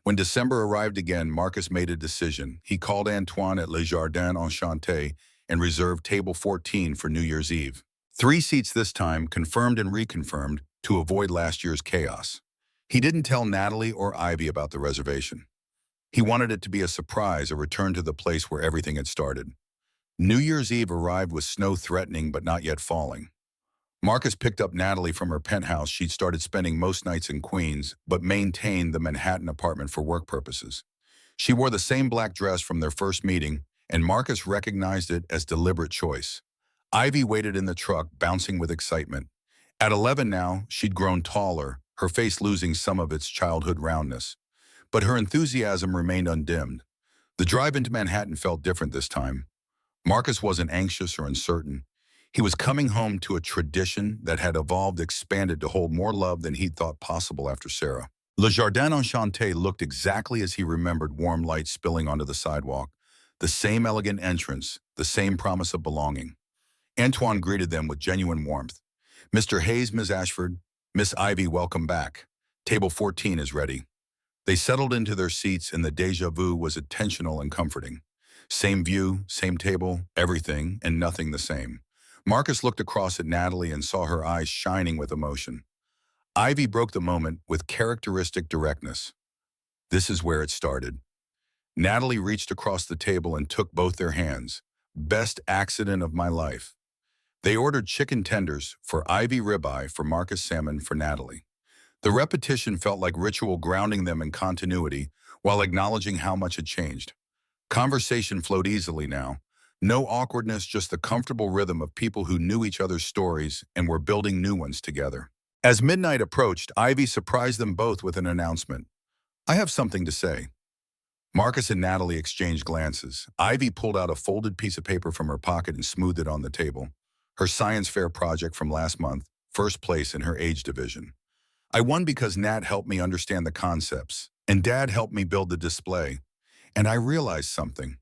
When December arrived again, Marcus made a decision. He called Antoine at Le Jardin Enchanté and reserved table 14 for New Year's Eve. 3 seats this time, confirmed and reconfirmed, to avoid last year's chaos. He didn't tell Natalie or Ivy about the reservation. He wanted it to be a surprise, a return to the place where everything had started. New Year's Eve arrived with snow threatening but not yet falling. Marcus picked up Natalie from her penthouse. She'd started spending most nights in Queens, but maintained the Manhattan apartment for work purposes. She wore the same black dress from their first meeting, and Marcus recognized it as deliberate choice. Ivy waited in the truck, bouncing with excitement. At 11 now, she'd grown taller, her face losing some of its childhood roundness. But her enthusiasm remained undimmed. The drive into Manhattan felt different this time. Marcus wasn't anxious or uncertain. He was coming home to a tradition that had evolved, expanded to hold more love than he'd thought possible after Sarah. Le Jardin Enchanté looked exactly as he remembered, warm light spilling onto the sidewalk, the same elegant entrance, the same promise of belonging. Antoine greeted them with genuine warmth. "Mr. Hayes, Miss Ashford, Miss Ivy, welcome back. Table 14 is ready." They settled into their seats and the déjà vu was intentional and comforting. Same view, same table, everything and nothing the same. Marcus looked across at Natalie and saw her eyes shining with emotion. Ivy broke the moment with characteristic directness. This is where it started. Natalie reached across the table and took both their hands. "Best accident of my life." They ordered chicken tenders, for Ivy ribeye, for Marcus salmon for Natalie. The repetition felt like ritual, grounding them in continuity while acknowledging how much had changed. Conversation flowed easily now. No awkwardness, just the comfortable rhythm of people who knew each other's stories and were building new ones together. As midnight approached, Ivy surprised them both with an announcement. "I have something to say." Marcus and Natalie exchanged glances. Ivy pulled out a folded piece of paper from her pocket and smoothed it on the table. Her science fair project from last month, first place in her age division. "I won because Nat helped me understand the concepts, and Dad helped me build the display. And I realized something."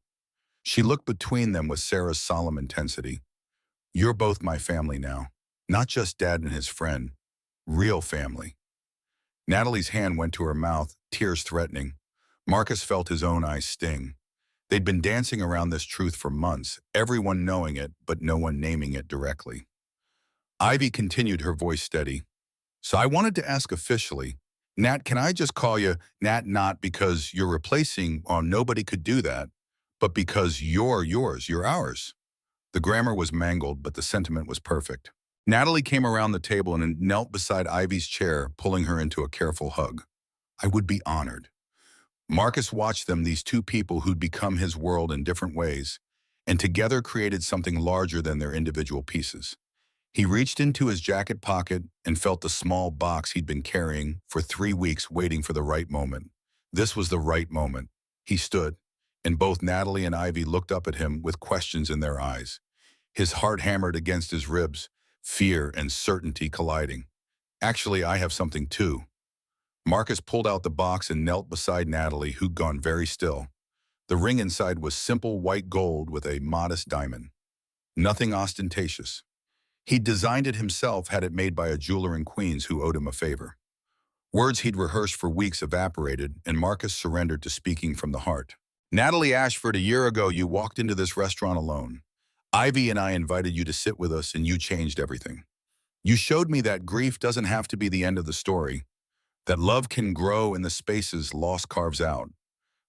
She looked between them with Sarah's solemn intensity. "You're both my family now. Not just Dad and his friend. Real family." Natalie's hand went to her mouth, tears threatening. Marcus felt his own eyes sting. They'd been dancing around this truth for months, everyone knowing it, but no one naming it directly. Ivy continued, her voice steady. "So I wanted to ask officially, Nat, can I just call you Nat, not because you're replacing, nobody could do that, but because you're yours, you're ours." The grammar was mangled, but the sentiment was perfect. Natalie came around the table and knelt beside Ivy's chair, pulling her into a careful hug. "I would be honored." Marcus watched them, these two people who'd become his world in different ways, and together created something larger than their individual pieces. He reached into his jacket pocket and felt the small box he'd been carrying for 3 weeks, waiting for the right moment. This was the right moment. He stood, and both Natalie and Ivy looked up at him with questions in their eyes. His heart hammered against his ribs, fear and certainty colliding. "Actually, I have something too." Marcus pulled out the box and knelt beside Natalie, who'd gone very still. The ring inside was simple white gold with a modest diamond. Nothing ostentatious. He'd designed it himself, had it made by a jeweler in Queens who owed him a favor. Words he'd rehearsed for weeks evaporated, and Marcus surrendered to speaking from the heart. "Natalie Ashford, a year ago you walked into this restaurant alone. Ivy and I invited you to sit with us, and you changed everything. You showed me that grief doesn't have to be the end of the story, that love can grow in the spaces loss carves out,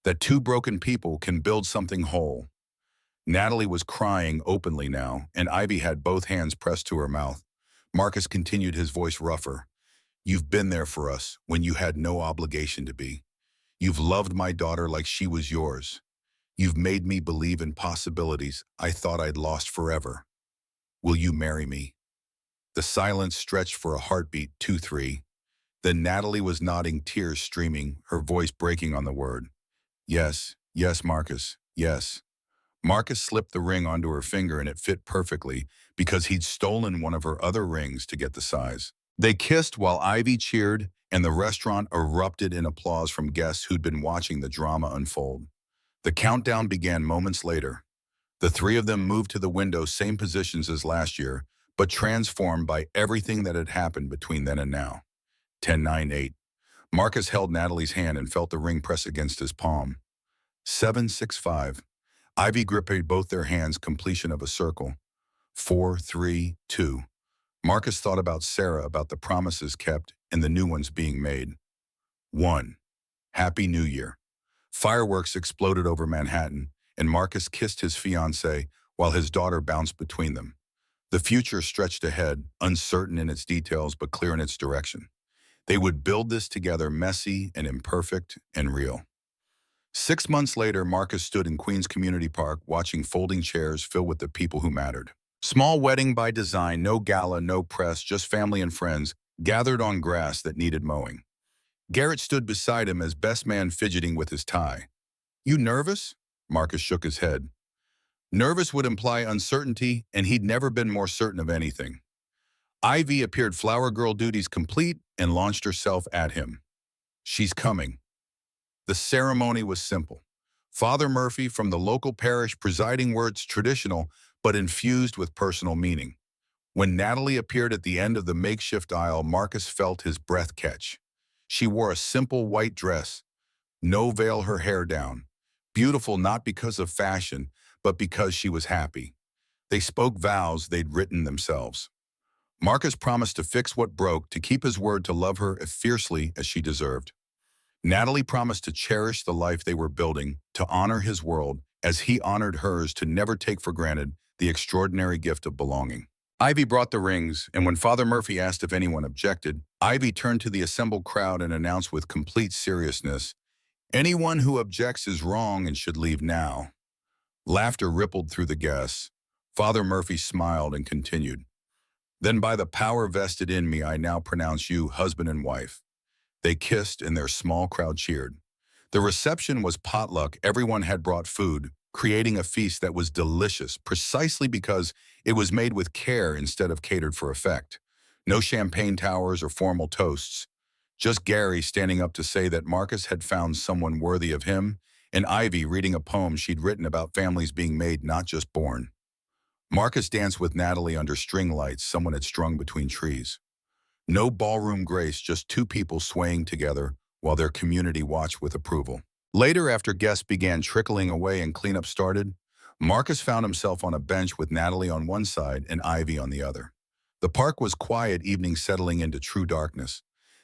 that two broken people can build something whole." Natalie was crying openly now, and Ivy had both hands pressed to her mouth. Marcus continued, his voice rougher. "You've been there for us when you had no obligation to be. You've loved my daughter like she was yours. You've made me believe in possibilities I thought I'd lost forever. Will you marry me?" The silence stretched for a heartbeat, 2-3. Then Natalie was nodding, tears streaming, her voice breaking on the word. "Yes, yes, Marcus, yes." Marcus slipped the ring onto her finger, and it fit perfectly because he'd stolen one of her other rings to get the size. They kissed while Ivy cheered, and the restaurant erupted in applause from guests who'd been watching the drama unfold. The countdown began moments later. The three of them moved to the window, same positions as last year, but transformed by everything that had happened between then and now. 10-9-8. Marcus held Natalie's hand and felt the ring press against his palm. 7-6-5. Ivy gripped both their hands, completion of a circle. 4-3-2. Marcus thought about Sarah, about the promises kept and the new ones being made. 1. Happy New Year. Fireworks exploded over Manhattan, and Marcus kissed his fiancée while his daughter bounced between them. The future stretched ahead, uncertain in its details but clear in its direction. They would build this together, messy and imperfect and real. 6 months later, Marcus stood in Queens Community Park watching folding chairs filled with the people who mattered. Small wedding by design, no gala, no press, just family and friends gathered on grass that needed mowing. Garrett stood beside him as best man, fidgeting with his tie. "You nervous?" Marcus shook his head. Nervous would imply uncertainty, and he'd never been more certain of anything. Ivy appeared, flower girl duties complete, and launched herself at him. "She's coming." The ceremony was simple. Father Murphy from the local parish presiding, words traditional but infused with personal meaning. When Natalie appeared at the end of the makeshift aisle, Marcus felt his breath catch. She wore a simple white dress, no veil, her hair down. Beautiful not because of fashion, but because she was happy. They spoke vows they'd written themselves. Marcus promised to fix what broke, to keep his word, to love her as fiercely as she deserved. Natalie promised to cherish the life they were building, to honor his world as he honored hers, to never take for granted the extraordinary gift of belonging. Ivy brought the rings, and when Father Murphy asked if anyone objected, Ivy turned to the assembled crowd and announced with complete seriousness, "Anyone who objects is wrong and should leave now." Laughter rippled through the guests. Father Murphy smiled and continued, "Then by the power vested in me, I now pronounce you husband and wife." They kissed and their small crowd cheered. The reception was potluck. Everyone had brought food, creating a feast that was delicious precisely because it was made with care instead of catered for effect. No champagne towers or formal toasts. Just Gary standing up to say that Marcus had found someone worthy of him, and Ivy reading a poem she'd written about families being made, not just born. Marcus danced with Natalie under string lights someone had strung between trees. No ballroom grace, just two people swaying together while their community watched with approval. Later, after guests began trickling away and cleanup started, Marcus found himself on a bench with Natalie on one side and Ivy on the other. The park was quiet, evening settling into true darkness.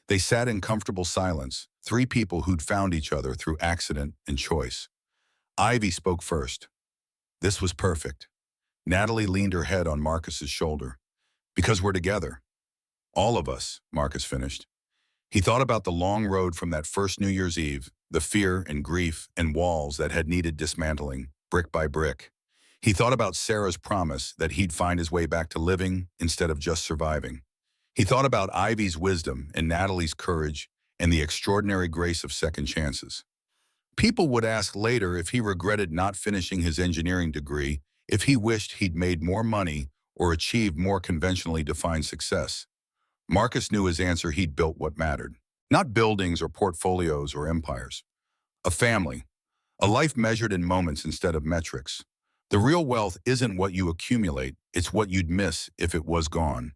They sat in comfortable silence, three people who'd found each other through accident and choice. Ivy spoke first. "This was perfect." Natalie leaned her head on Marcus's shoulder. "Because we're together. All of us," Marcus finished. He thought about the long road from that first New Year's Eve, the fear and grief and walls that had needed dismantling, brick by brick. He thought about Sarah's promise that he'd find his way back to living instead of just surviving. He thought about Ivy's wisdom and Natalie's courage and the extraordinary grace of second chances. People would ask later if he regretted not finishing his engineering degree, if he wished he'd made more money or achieved more conventionally defined success. Marcus knew his answer: he'd built what mattered. Not buildings or portfolios or empires. A family. A life measured in moments instead of metrics. The real wealth isn't what you accumulate, it's what you'd miss if it was gone.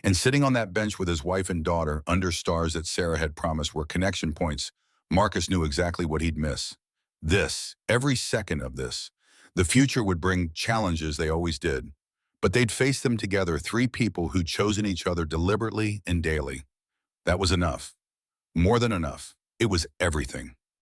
And sitting on that bench with his wife and daughter under stars that Sarah had promised were connection points, Marcus knew exactly what he'd miss. This, every second of this. The future would bring challenges, they always did. But they'd face them together, three people who'd chosen each other deliberately and daily. That was enough. More than enough. It was everything.